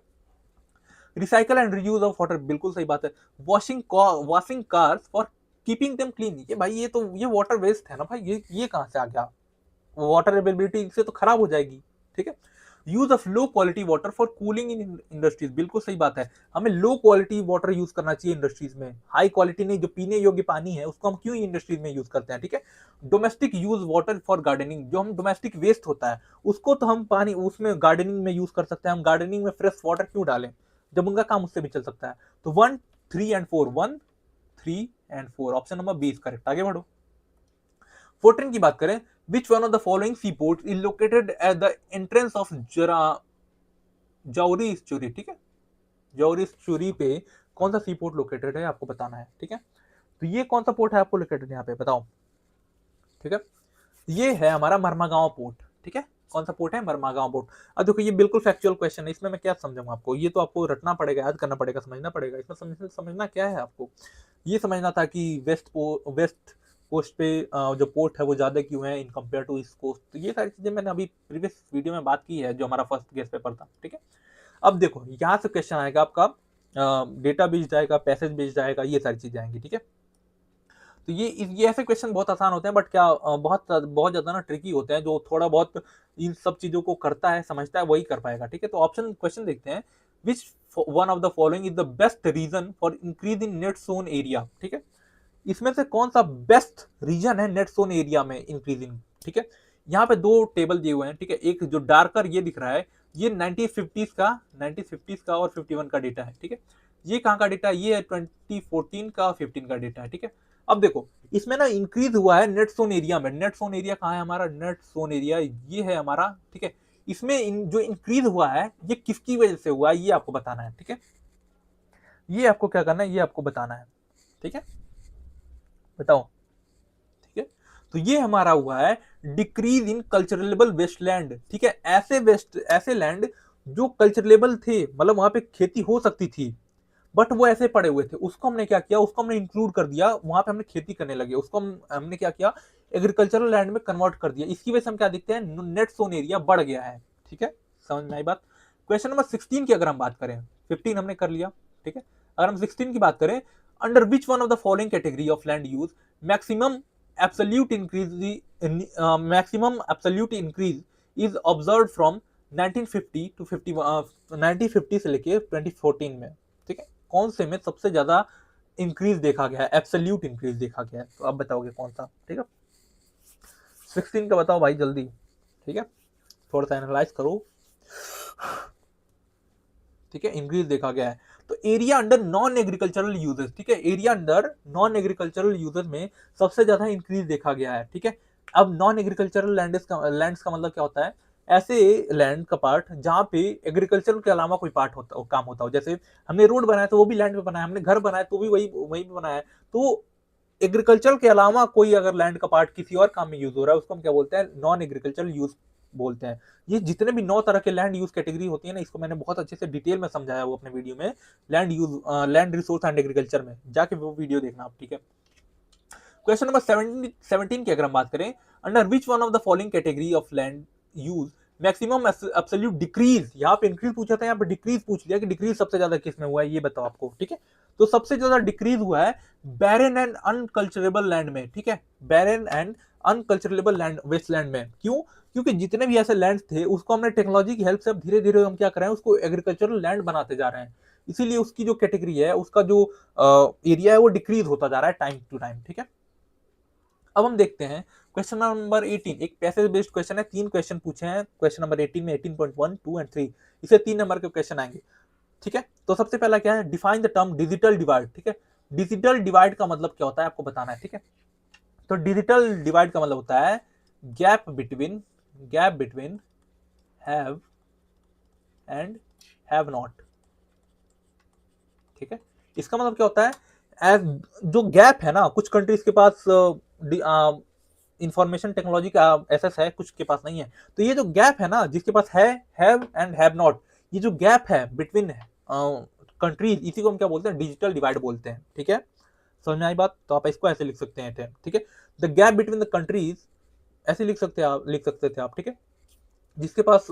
Speaker 1: recycle and reuse of water, बिल्कुल सही बात है। Washing cars for keeping them clean, ये भाई ये वाटर वेस्ट है ना भाई, ये कहां से आ गया? वाटर अवेलेबिलिटी से तो खराब हो जाएगी। ठीक है, use of low quality water for cooling in industries, बिल्कुल सही बात है। हमें लो क्वालिटी वाटर यूज करना चाहिए इंडस्ट्रीज में, हाई क्वालिटी नहीं, जो पीने योग्य पानी है उसको हम क्यों इंडस्ट्रीज में यूज करते हैं। ठीक है, domestic use water for gardening, जो हम डोमेस्टिक वेस्ट होता है उसको तो हम पानी उसमें गार्डनिंग में यूज कर सकते हैं। हम गार्डनिंग में फ्रेश वाटर क्यों डालें जब उनका काम उससे भी चल सकता है। तो 1 3 and 4, 1 3 and 4, option number B is correct, आगे बढ़ो। 14 की बात करें, which one of the following seaports is located at the entrance of जौहरी स्टोरी। ठीक है, जौहरी स्टोरी पे कौन सा सी पोर्ट लोकेटेड है आपको बताना है। ठीक है, तो ये कौन सा पोर्ट है आपको लोकेटेड यहाँ पे बताओ। ठीक है, ये है हमारा मरमागांव पोर्ट। ठीक है, कौन सा पोर्ट है? मरमागांव पोर्ट। अब देखो ये बिल्कुल फैक्चुअल क्वेश्चन है, इसमें मैं क्या समझाऊंगा आपको, ये तो आपको रटना पड़ेगा, याद करना पड़ेगा, समझना पड़ेगा। इसमें समझना क्या है आपको, ये समझना था कि वेस्ट कोस्ट पे जो पोर्ट है वो ज्यादा क्यों है in compare to east coast. तो ये सारी चीजें मैंने अभी प्रीवियस वीडियो में बात की है, जो हमारा फर्स्ट गेस्ट पेपर था। ठीक है, अब देखो यहाँ से क्वेश्चन आएगा आपका, डेटा बेस्ड आएगा, पैसेज बेस्ड आएगा, ये सारी चीजें आएंगी। ठीक है, तो ये ऐसे क्वेश्चन बहुत आसान होते हैं, बट क्या बहुत बहुत ज्यादा ना ट्रिकी होते हैं। जो थोड़ा बहुत इन सब चीजों को करता है, समझता है, वही कर पाएगा। ठीक है, तो ऑप्शन क्वेश्चन देखते हैं। Which one of the following is the best reason for increase in net sown area. ठीक है, इसमें से कौन सा बेस्ट रीजन है नेट जोन एरिया में इंक्रीजिंग। ठीक है, यहाँ पे दो टेबल दिए हुए हैं। ठीक है, एक जो डार्कर ये दिख रहा है, ये 1950s का और 51 का डेटा है। ठीक है, ये कहाँ का डेटा है, ये है 2014 का 15 का डेटा है। ठीक है, अब देखो इसमें ना इंक्रीज हुआ है नेट जोन एरिया में। नेट जोन एरिया कहाँ है हमारा, नेट जोन एरिया ये है हमारा। ठीक है, इसमें जो इंक्रीज हुआ है ये किसकी वजह से हुआ है, ये आपको बताना है। ठीक है, ये आपको क्या करना है, ये आपको बताना है। ठीक है, बताओ। ठीक है, तो ये हमारा हुआ है डिक्रीज इन कल्चरलेबल वेस्टलैंड। ठीक है, ऐसे लैंड जो कल्चरलेबल थे, मतलब वहां पे खेती हो सकती थी, बट वो ऐसे पड़े हुए थे, उसको हमने क्या किया, उसको हमने इंक्लूड कर दिया, वहां पे हमने खेती करने लगे, उसको हमने क्या किया, एग्रीकल्चरल लैंड में कन्वर्ट कर दिया। इसकी वजह से हम क्या देखते हैं, नेट जोन एरिया बढ़ गया है। ठीक है, समझ में आई बात। क्वेश्चन नंबर 16 की अगर हम बात करें, 15 हमने कर लिया। ठीक है, अगर हम 16 की बात करें, under which one of the following category of land use maximum absolute increase is observe from 1950 to 1950 से लेके 2014 में। ठीक है, कौन से में सबसे ज्यादा इंक्रीज देखा गया है, एब्सोल्यूट इंक्रीज देखा गया है, तो आप बताओगे कौन सा। ठीक है, 16 का बताओ भाई जल्दी। ठीक है, थोड़ा सा एनालाइज करो। ठीक है, इंक्रीज देखा गया है। तो area under non agricultural uses, ठीक है, area under non agricultural uses में सबसे ज्यादा इंक्रीज देखा गया है। ठीक है, अब नॉन एग्रीकल्चरल लैंड्स का मतलब क्या होता है, ऐसे लैंड का पार्ट जहां पे एग्रीकल्चर के अलावा कोई पार्ट होता काम होता हो। जैसे हमने रोड बनाया तो वो भी लैंड पे बनाया, हमने घर बनाया तो भी वही पे बनाया है। तो एग्रीकल्चर के अलावा कोई अगर लैंड का पार्ट किसी और काम में यूज हो रहा है, उसको हम क्या बोलते हैं, नॉन एग्रीकल्चरल यूज बोलते हैं। ये जितने भी 9 तरह के लैंड यूज कैटेगरी होती है ना, इसको मैंने बहुत अच्छे से डिटेल में समझाया वो अपने वीडियो में, लैंड रिसोर्स एंड एग्रीकल्चर में, जाके वो वीडियो देखना आप। ठीक है, क्वेश्चन नंबर 17 की अगर हम बात करें, under which one of the following category of land use maximum absolute decrease, यहाँ पे इंक्रीज पूछा था, यहाँ पे डिक्रीज पूछ लिया कि डिक्रीज सबसे ज्यादा किस में हुआ है, ये बताओ आपको। ठीक है, तो सबसे ज्यादा डिक्रीज हुआ है बैरन एंड अनकल्चरेबल लैंड में। ठीक है, बैरन एंड अनकल्चरेबल लैंड, वेस्टलैंड में। क्यों, क्योंकि जितने भी ऐसे लैंड थे उसको हमने टेक्नोलॉजी की हेल्प से धीरे धीरे हम क्या कर रहे हैं, उसको एग्रीकल्चरल लैंड बनाते जा रहे हैं, इसीलिए उसकी जो कैटेगरी है, उसका जो एरिया है वो डिक्रीज होता जा रहा है टाइम टू टाइम। ठीक है, अब हम देखते हैं क्वेश्चन नंबर 18, एक पैसेज बेस्ड क्वेश्चन है, 3 क्वेश्चन पूछे हैं क्वेश्चन नंबर 18 में, 18.1, 2 एंड 3, इसे 3 नंबर के क्वेश्चन आएंगे। ठीक है, तो सबसे पहला क्या है, define the term digital divide. ठीक है, डिजिटल डिवाइड का मतलब क्या होता है आपको बताना है। ठीक है, तो डिजिटल डिवाइड का मतलब होता है gap between have and have not. ठीक है, इसका मतलब क्या होता है, जो गैप है ना, कुछ कंट्रीज के पास इंफॉर्मेशन टेक्नोलॉजी का एसेस है, कुछ के पास नहीं है, तो ये जो गैप है ना, जिसके पास है, हैव एंड हैव नॉट, ये जो गैप है बिटवीन कंट्रीज, इसी को हम क्या बोलते हैं, डिजिटल डिवाइड बोलते हैं। ठीक है, समझ में आई बात, तो आप इसको ऐसे लिख सकते हैं। ठीक है, the gap between the countries, ऐसे लिख सकते थे आप। ठीक है, जिसके पास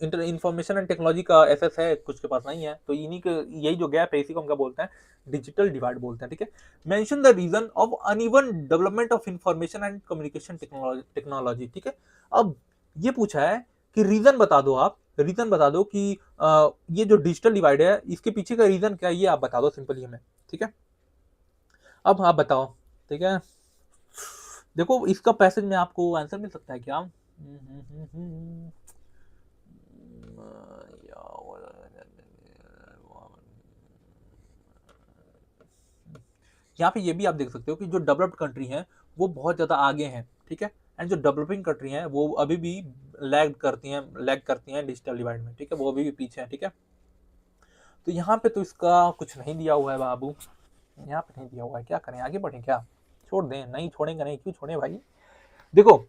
Speaker 1: इंफॉर्मेशन एंड टेक्नोलॉजी का एसेस है, कुछ के पास नहीं है, तो इन्हीं के यही जो गैप है, इसी को हम क्या बोलते हैं, डिजिटल डिवाइड बोलते हैं। ठीक है, mention the reason of uneven development of information and communication technology. ठीक है, अब ये पूछा है कि रीजन बता दो, आप रीजन बता दो कि ये जो डिजिटल डिवाइड है, इसके पीछे का रीजन क्या है, ये आप बता दो सिंपली हमें। ठीक है, अब आप बताओ। ठीक है, देखो इसका पैसेज में आपको आंसर मिल सकता है क्या, यहाँ पे ये भी आप देख सकते हो कि जो डेवलप्ड कंट्री हैं वो बहुत ज़्यादा आगे हैं। ठीक है, एंड जो डेवलपिंग कंट्री हैं वो अभी भी लैग करती हैं डिजिटल डिवाइड में। ठीक है, वो अभी भी पीछे हैं। ठीक है, तो यहाँ पे तो इसका कुछ नहीं दिया हुआ है बाबू, यहाँ पे नहीं दिया हुआ है, क्या करें, आगे बढ़ें क्या, छोड़ दें, नहीं छोड़ेंगे, नहीं क्यों छोड़े भाई। देखो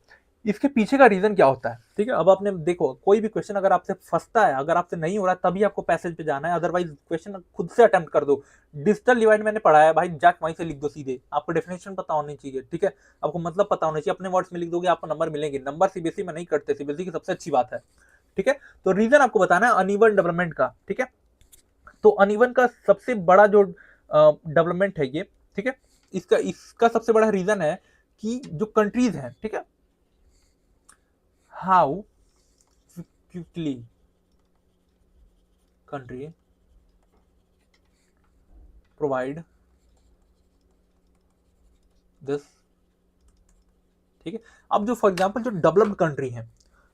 Speaker 1: इसके पीछे का रीजन क्या होता है। ठीक है, अब आपने देखो कोई भी क्वेश्चन अगर आपसे फंसता है, अगर आपसे नहीं हो रहा है, तभी आपको पैसेज पे जाना है, अदरवाइज क्वेश्चन खुद से अटेम्प्ट कर दो। डिजिटल डिवाइड मैंने पढ़ा है भाई, जाके वहीं से लिख दो सीधे, आपको डेफिनेशन पता होनी चाहिए। ठीक है, आपको मतलब पता होना चाहिए, अपने वर्ड्स में लिख दोगे आपको नंबर मिलेंगे। नंबर सीबीएसई में नहीं करते, सीबीएसई की सबसे अच्छी बात है। ठीक है, तो रीजन आपको बताना है अनइवन डेवलपमेंट का। ठीक है, तो अनइवन का सबसे बड़ा जो डेवलपमेंट है ये, ठीक है, इसका सबसे बड़ा रीजन है कि जो कंट्रीज हैं, ठीक है, how quickly country provide this, ठीक है। अब जो फॉर एग्जांपल जो डेवलप्ड कंट्री हैं,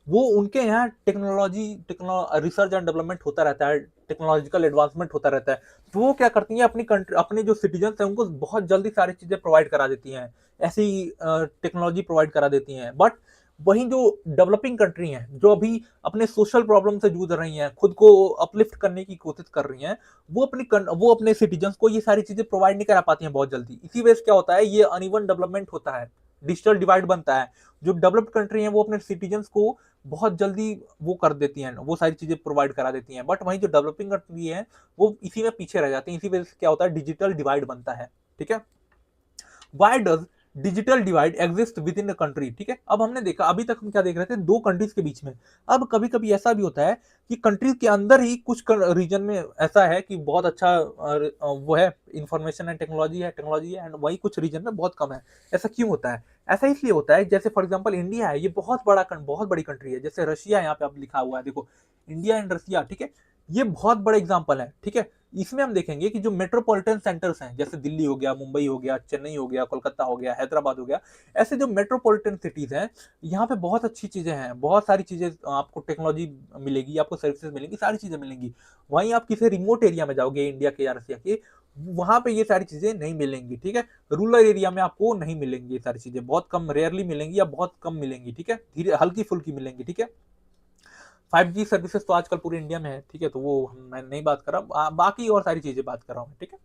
Speaker 1: वो उनके यहाँ रिसर्च एंड डेवलपमेंट होता रहता है, टेक्नोलॉजिकल एडवांसमेंट होता रहता है, तो वो क्या करती हैं, अपनी कंट्री, अपने जो सिटीजन हैं उनको बहुत जल्दी सारी चीजें प्रोवाइड करा देती हैं, ऐसी टेक्नोलॉजी प्रोवाइड करा देती हैं। बट वहीं जो डेवलपिंग कंट्री हैं, जो अभी अपने सोशल प्रॉब्लम से जूझ रही हैं, खुद को अपलिफ्ट करने की कोशिश कर रही हैं, वो अपने सिटीजन्स को ये सारी चीजें प्रोवाइड नहीं करा पाती हैं बहुत जल्दी। इसी वजह से क्या होता है, ये अनइवन डेवलपमेंट होता है, डिजिटल डिवाइड बनता है। जो डेवलप्ड कंट्री हैं वो अपने सिटीजन्स को बहुत जल्दी वो कर देती हैं, वो सारी चीजें प्रोवाइड करा देती हैं, बट वहीं जो डेवलपिंग कंट्री है वो इसी में पीछे रह जाती हैं। इसी वजह से क्या होता है, डिजिटल डिवाइड बनता है, ठीक है। Why does digital divide exist with in the country, ठीक है। अब हमने देखा, अभी तक हम क्या देख रहे थे, दो कंट्रीज के बीच में। अब कभी कभी ऐसा भी होता है कि कंट्रीज के अंदर ही कुछ रीजन में ऐसा है कि बहुत अच्छा वो है, इंफॉर्मेशन एंड टेक्नोलॉजी है, एंड वही कुछ रीजन में बहुत कम है। ऐसा क्यों होता है? ऐसा इसलिए होता है, जैसे फॉर एग्जांपल इंडिया है, ये बहुत बड़ी कंट्री है। जैसे रशिया यहाँ पे आप लिखा हुआ है, देखो, इंडिया एंड रशिया, ठीक है, ये बहुत बड़े एग्जाम्पल है, ठीक है। इसमें हम देखेंगे कि जो मेट्रोपॉलिटन सेंटर्स हैं, जैसे दिल्ली हो गया, मुंबई हो गया, चेन्नई हो गया, कोलकाता हो गया, हैदराबाद हो गया, ऐसे जो मेट्रोपॉलिटन सिटीज हैं, यहाँ पे बहुत अच्छी चीजें हैं, बहुत सारी चीजें आपको टेक्नोलॉजी मिलेगी, आपको सर्विसेज मिलेंगी, सारी चीजें मिलेंगी। वहीं आप किसी रिमोट एरिया में जाओगे, इंडिया के या रशिया के, वहां पे ये सारी चीजें नहीं मिलेंगी, ठीक है। रूरल एरिया में आपको नहीं मिलेंगी ये सारी चीजें, बहुत कम, रेयरली मिलेंगी या बहुत कम मिलेंगी, ठीक है, धीरे हल्की फुल्की मिलेंगी, ठीक है। 5G सर्विसेज तो आजकल पूरे इंडिया में है, ठीक है, तो वो मैं नहीं बात कर रहा, बाकी और सारी चीजें बात कर रहा हूँ, ठीक है।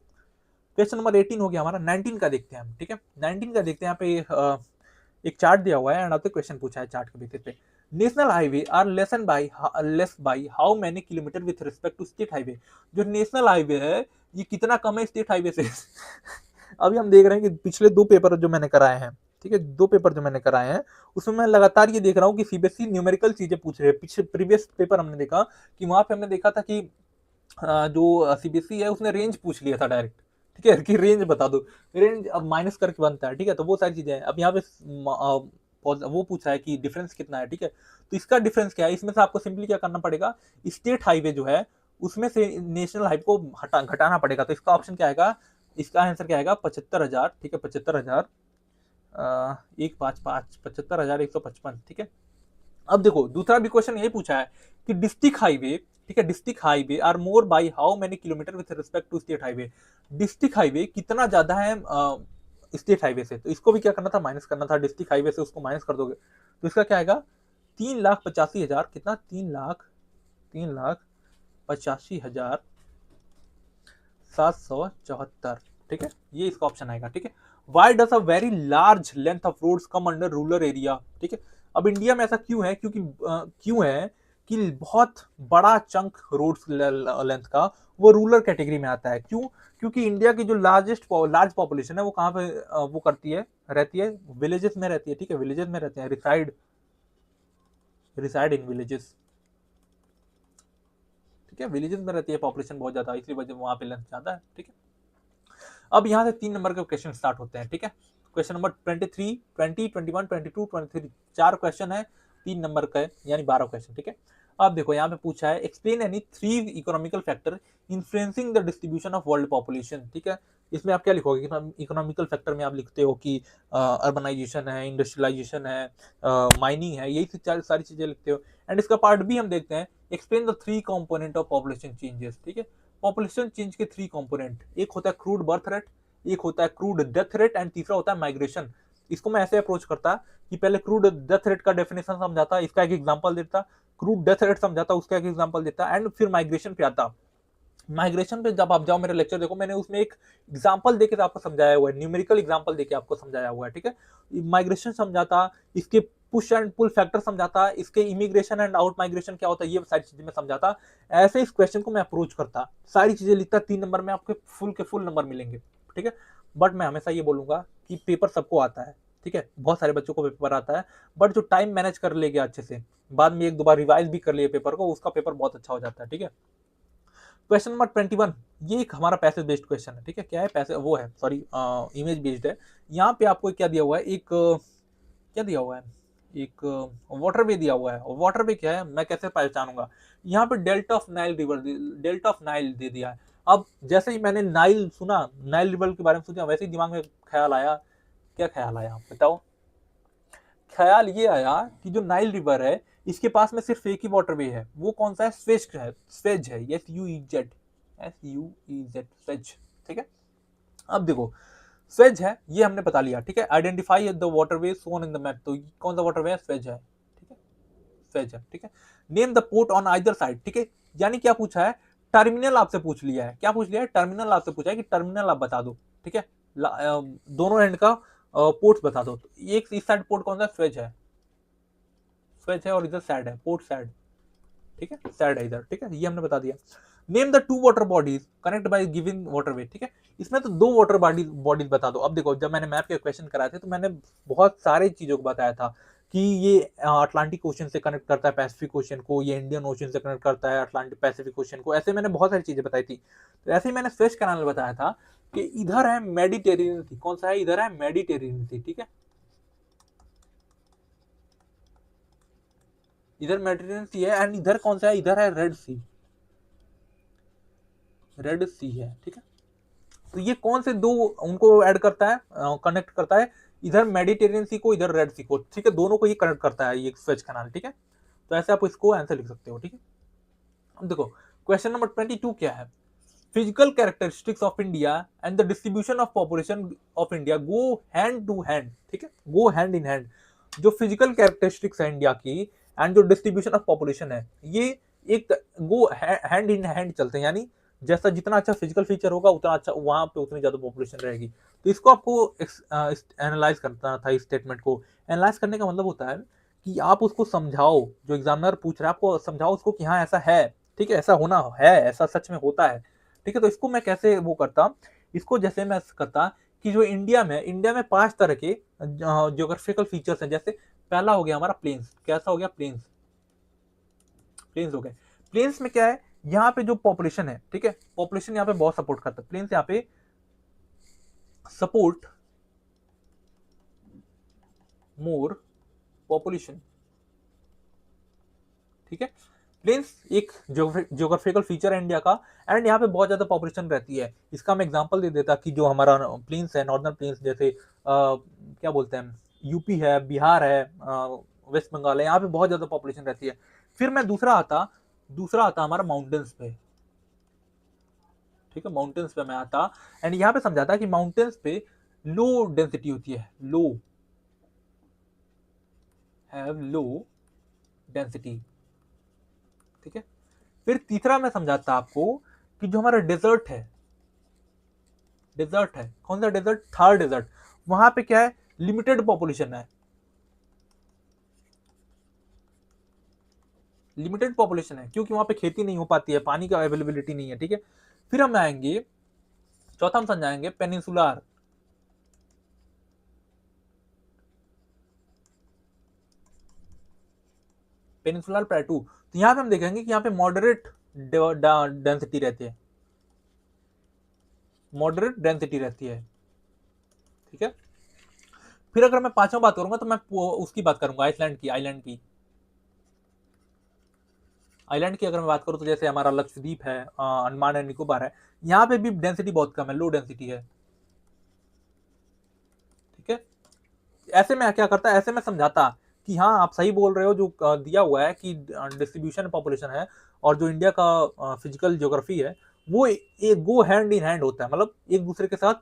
Speaker 1: क्वेश्चन नंबर 18 हो गया हमारा। 19 का देखते हैं हम, ठीक है। 19 का देखते हैं, यहाँ पे एक चार्ट दिया हुआ है एंड आपसे क्वेश्चन पूछा है चार्ट के बेसिस पे। National highway are less by how many kilometer with respect to state highway. जो नेशनल हाईवे है ये कितना कम है स्टेट हाईवे से? अभी हम देख रहे हैं कि पिछले दो पेपर जो मैंने कराए हैं, ठीक है, दो पेपर जो मैंने कराए हैं, उसमें मैं लगातार ये देख रहा हूँ कि सीबीएसई न्यूमेरिकल चीजें पूछ रहे हैं। पिछले प्रीवियस पेपर हमने देखा कि वहां पे हमने देखा था कि जो सीबीएसई है उसने रेंज पूछ लिया था डायरेक्ट, ठीक है, कि रेंज बता दो। रेंज अब माइनस करके बनता है, ठीक है, तो वो सारी चीजें हैं। अब यहाँ पे वो पूछा है कि डिफरेंस कितना है, ठीक है, तो इसका डिफरेंस क्या है, इसमें से आपको सिंपली क्या करना पड़ेगा, स्टेट हाईवे जो है उसमें से नेशनल हाईवे को घटाना पड़ेगा। तो इसका ऑप्शन क्या आएगा, इसका आंसर क्या आएगा, 75,000, ठीक है, 75,000 155 75,155, ठीक है। अब देखो दूसरा भी क्वेश्चन यही पूछा है कि डिस्ट्रिक्ट हाईवे, ठीक है, district highway are more by how many kilometer with respect to state highway. District highway कितना ज्यादा है स्टेट हाईवे से, तो इसको भी क्या करना था, माइनस करना था। डिस्ट्रिक्ट हाईवे से उसको माइनस कर दोगे तो इसका क्या आएगा, 3,85,000, कितना, 3,85,774, ठीक है, ये इसका ऑप्शन आएगा, ठीक है। Why does a very large length of roads come under rural area, ठीक है। अब इंडिया में ऐसा क्यों है, क्यों है कि बहुत बड़ा चंक रोड्स लेंथ का वो रूरल कैटेगरी में आता है। क्यों? क्योंकि इंडिया की जो लार्ज पॉपुलेशन है वो कहाँ पे वो करती है, रहती है, विलेजेस में रहती है, ठीक है, विलेजेस में रहते हैं, रिसाइड इन विलेजेस, ठीक है, विलेजेस में रहती है पॉपुलेशन बहुत ज्यादा, इसलिए वजह वहां पे लेंथ ज्यादा है, ठीक है। अब यहाँ से 3 नंबर के क्वेश्चन स्टार्ट होते हैं, ठीक है। क्वेश्चन नंबर 23, 20, 21, 22, 23, 4 क्वेश्चन है, 3 नंबर का है, यानी 12 क्वेश्चन, ठीक है। अब देखो यहाँ पे पूछा है, explain any 3 economical factor influencing the distribution of world population, ठीक है। इसमें आप क्या लिखोगे, इकोनॉमिकल फैक्टर में आप लिखते हो कि अर्बनाइजेशन है, इंडस्ट्रियलाइजेशन है, माइनिंग है, यही सारी चीजें लिखते हो। एंड इसका पार्ट भी हम देखते हैं, explain the 3 component of population changes, ठीक है। पॉपुलेशन चेंज के 3 कंपोनेंट, एक होता है क्रूड बर्थ रेट, एक होता है क्रूड डेथ रेट, एंड तीसरा होता है माइग्रेशन। इसको मैं ऐसे अप्रोच करता कि पहले क्रूड डेथ रेट का डेफिनेशन समझाता, इसका एक एग्जांपल देता, क्रूड डेथ रेट समझाता, उसका एक एग्जांपल देता, एंड फिर माइग्रेशन पे आता। माइग्रेशन पे जब आप जाओ, मेरा लेक्चर देखो, मैंने उसमें एक एग्जांपल देके आपको समझाया हुआ है, न्यूमेरिकल एग्जांपल देके आपको समझाया हुआ है, ठीक है। माइग्रेशन समझाता, इसके पुश एंड पुल फैक्टर समझाता, इसके इमिग्रेशन एंड आउट माइग्रेशन क्या होता है, ये सारी चीजें मैं समझाता। ऐसे इस क्वेश्चन को मैं अप्रोच करता, सारी चीजें लिखता, 3 नंबर में आपके फुल के फुल नंबर मिलेंगे, ठीक है। बट मैं हमेशा ये बोलूंगा कि पेपर सबको आता है, ठीक है, बहुत सारे बच्चों को पेपर आता है, बट जो टाइम मैनेज कर ले गया अच्छे से, बाद में 1-2 बार रिवाइज भी कर लिए पेपर को, उसका पेपर बहुत अच्छा हो जाता है, ठीक है। क्वेश्चन नंबर 21, ये एक हमारा पैसेज बेस्ड क्वेश्चन है, ठीक है। क्या है पैसे, वो है सॉरी इमेज बेस्ड है। यहाँ पे आपको क्या दिया हुआ है, एक क्या दिया हुआ है, एक वाटरवे दिया हुआ है। और वाटरवे क्या है, मैं कैसे पहचानूंगा, यहाँ पे delta of Nile river, delta of Nile दे दिया है। अब जैसे ही मैंने नाइल सुना, नाइल रिवर के बारे में सोचा, वैसे ही दिमाग में ख्याल आया, क्या ख्याल आया बताओ? ख्याल ये आया कि जो नाइल रिवर है इसके पास में सिर्फ एक ही वाटरवे है, वो कौन सा है, स्वेज है, स्वेज है, SUEZ, SUEZ, स्वेज, ठीक है। अब देखो स्वेज है, ये हमने बता लिया, ठीक है। Identify the waterway zone in the map, तो कौन सा वाटरवे है, स्वेज है, ठीक है, स्वेज है, ठीक है। Name the port on either side, ठीक है। यानी क्या पूछा है, टर्मिनल आपसे पूछ लिया है, क्या पूछ लिया है, टर्मिनल आपसे पूछा है कि टर्मिनल आप बता दो, ठीक है। दोनों एंड का पोर्ट्स बता दो। तो एक इस साइड पोर्ट कौन सा, स्वेज है, स्वेज है, और इधर सैड है, पोर्ट सैड, ठीक है, सैड है इधर, ठीक है, ये हमने बता दिया। Name the two water bodies connect by giving waterway, ठीक है। इसमें तो दो वाटर बॉडीज बता दो। अब देखो, जब मैंने मैप के क्वेश्चन कराए थे तो मैंने बहुत सारे चीजों को बताया था कि ये अटलांटिक ओशन से कनेक्ट करता है पैसिफिक ओशन को, ये इंडियन ओशन से कनेक्ट करता है अटलांटिक पैसिफिक ओशन को, ऐसे मैंने बहुत सारी चीजें बताई थी। तो ऐसे ही मैंने स्वेज कैनाल बताया था कि इधर है मेडिटेरेनियन सी, कौन सा है, इधर है मेडिटेरेनियन सी, ठीक है, इधर मेडिटेरेनियन सी है, एंड इधर कौन सा है, इधर है रेड सी, रेड सी है, ठीक है। तो ये कौन से दो उनको ऐड करता है, कनेक्ट करता है, इधर मेडिटेरियन सी को, इधर रेड सी को, ठीक है, दोनों को ये कनेक्ट करता है ये स्वेज कैनाल, ठीक है। तो ऐसे आप इसको आंसर लिख सकते हो, ठीक है। अब देखो क्वेश्चन नंबर 22 क्या है, physical characteristics of India and the distribution of population of India go hand to hand, ठीक है, गो हैंड इन हैंड। जो फिजिकल कैरेक्टरिस्टिक्स है इंडिया की एंड जो डिस्ट्रीब्यूशन ऑफ पॉपुलेशन है, ये एक गो हैंड इन हैंड चलते हैं, यानी जैसा जितना अच्छा फिजिकल फीचर होगा उतना अच्छा वहां पे उतनी ज्यादा पॉपुलेशन रहेगी। तो इसको आपको एनालाइज करना था, इस स्टेटमेंट को एनालाइज करने का मतलब होता है कि आप उसको समझाओ, जो एग्जामिनर पूछ रहा है आपको समझाओ उसको कि हाँ ऐसा है, ठीक है, ऐसा होना है, ऐसा सच में होता है, ठीक है। तो इसको मैं कैसे वो करता, इसको जैसे मैं करता कि जो इंडिया में 5 तरह के ज्योग्राफिकल फीचर्स हैं। जैसे पहला हो गया हमारा प्लेन्स, कैसा हो गया, प्लेन्स, प्लेन्स हो गए। प्लेन्स में क्या है, यहाँ पे जो पॉपुलेशन है, ठीक है, पॉपुलेशन यहाँ पे बहुत सपोर्ट करता है, प्लेन्स यहाँ पे सपोर्ट मोर पॉपुलेशन, ठीक है। प्लेन्स एक ज्योग्राफिकल फीचर है इंडिया का, एंड यहाँ पे बहुत ज्यादा पॉपुलेशन रहती है। इसका मैं एग्जांपल दे देता कि जो हमारा प्लेन्स है, नॉर्दर्न प्लेन्स, जैसे क्या बोलते हैं, यूपी है, बिहार है, वेस्ट बंगाल है, यहाँ पे बहुत ज्यादा पॉपुलेशन रहती है। फिर मैं दूसरा आता हमारा माउंटेन्स पे, ठीक है, माउंटेन्स पे मैं आता एंड यहाँ पे समझाता कि माउंटेन्स पे लो डेंसिटी होती है, लो डेंसिटी, ठीक है। फिर तीसरा मैं समझाता आपको कि जो हमारा डेजर्ट है, कौन सा डेजर्ट, थार डेजर्ट, वहां पे क्या है, लिमिटेड पॉपुलेशन है, लिमिटेड पॉपुलेशन है, क्योंकि वहां पे खेती नहीं हो पाती है, पानी का अवेलेबिलिटी नहीं है, ठीक है। फिर हम आएंगे, चौथा हम समझाएंगे पेनिनसुलर प्लेटू। तो यहाँ पे हम देखेंगे कि यहाँ पे मॉडरेट डेंसिटी रहती है, मॉडरेट डेंसिटी रहती है, ठीक है। फिर अगर मैं पांचवा बात करूंगा तो मैं उसकी बात करूंगा, आइलैंड की अगर मैं बात करूं तो जैसे हमारा लक्षद्वीप है, अंडमान एंड निकोबार है, यहाँ पे भी डेंसिटी बहुत कम है, लो डेंसिटी है, ठीक है। ऐसे में क्या करता है, ऐसे में समझाता कि हाँ आप सही बोल रहे हो, जो दिया हुआ है कि डिस्ट्रीब्यूशन पॉपुलेशन है और जो इंडिया का फिजिकल ज्योग्राफी है, वो एक गो हैंड इन हैंड होता है, मतलब एक दूसरे के साथ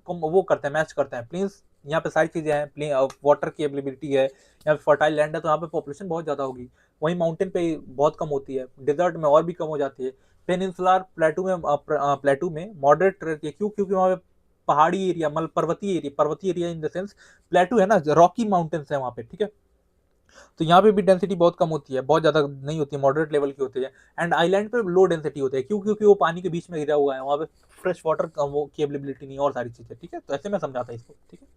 Speaker 1: वो करते हैं, मैच करते हैं। प्लेन्स यहाँ पे सारी चीजें हैं, प्लेन वाटर की अवेलेबिलिटी है, यहाँ पे फर्टाइल लैंड है तो यहाँ पे पॉपुलेशन बहुत ज्यादा होगी, वहीं माउंटेन पे बहुत कम होती है, डेजर्ट में और भी कम हो जाती है। पेनिनसुलर प्लेटू में मॉडरेट रहती है, क्योंकि वहाँ पे पहाड़ी एरिया, मतलब पर्वतीय एरिया इन द सेंस, प्लेटू है ना, रॉकी माउंटेन्स है वहाँ पे, ठीक है। तो यहाँ पे भी डेंसिटी बहुत कम होती है, बहुत ज्यादा नहीं होती है, मॉडरेट लेवल की होती है। एंड आइलैंड पे लो डेंसिटी होती है, क्योंकि वो पानी के बीच में गिरा हुआ है, वहाँ पे फ्रेश वाटर वो की अवेलेबिलिटी नहीं, और सारी चीजें, ठीक है। तो ऐसे मैं समझाता इसको, ठीक है।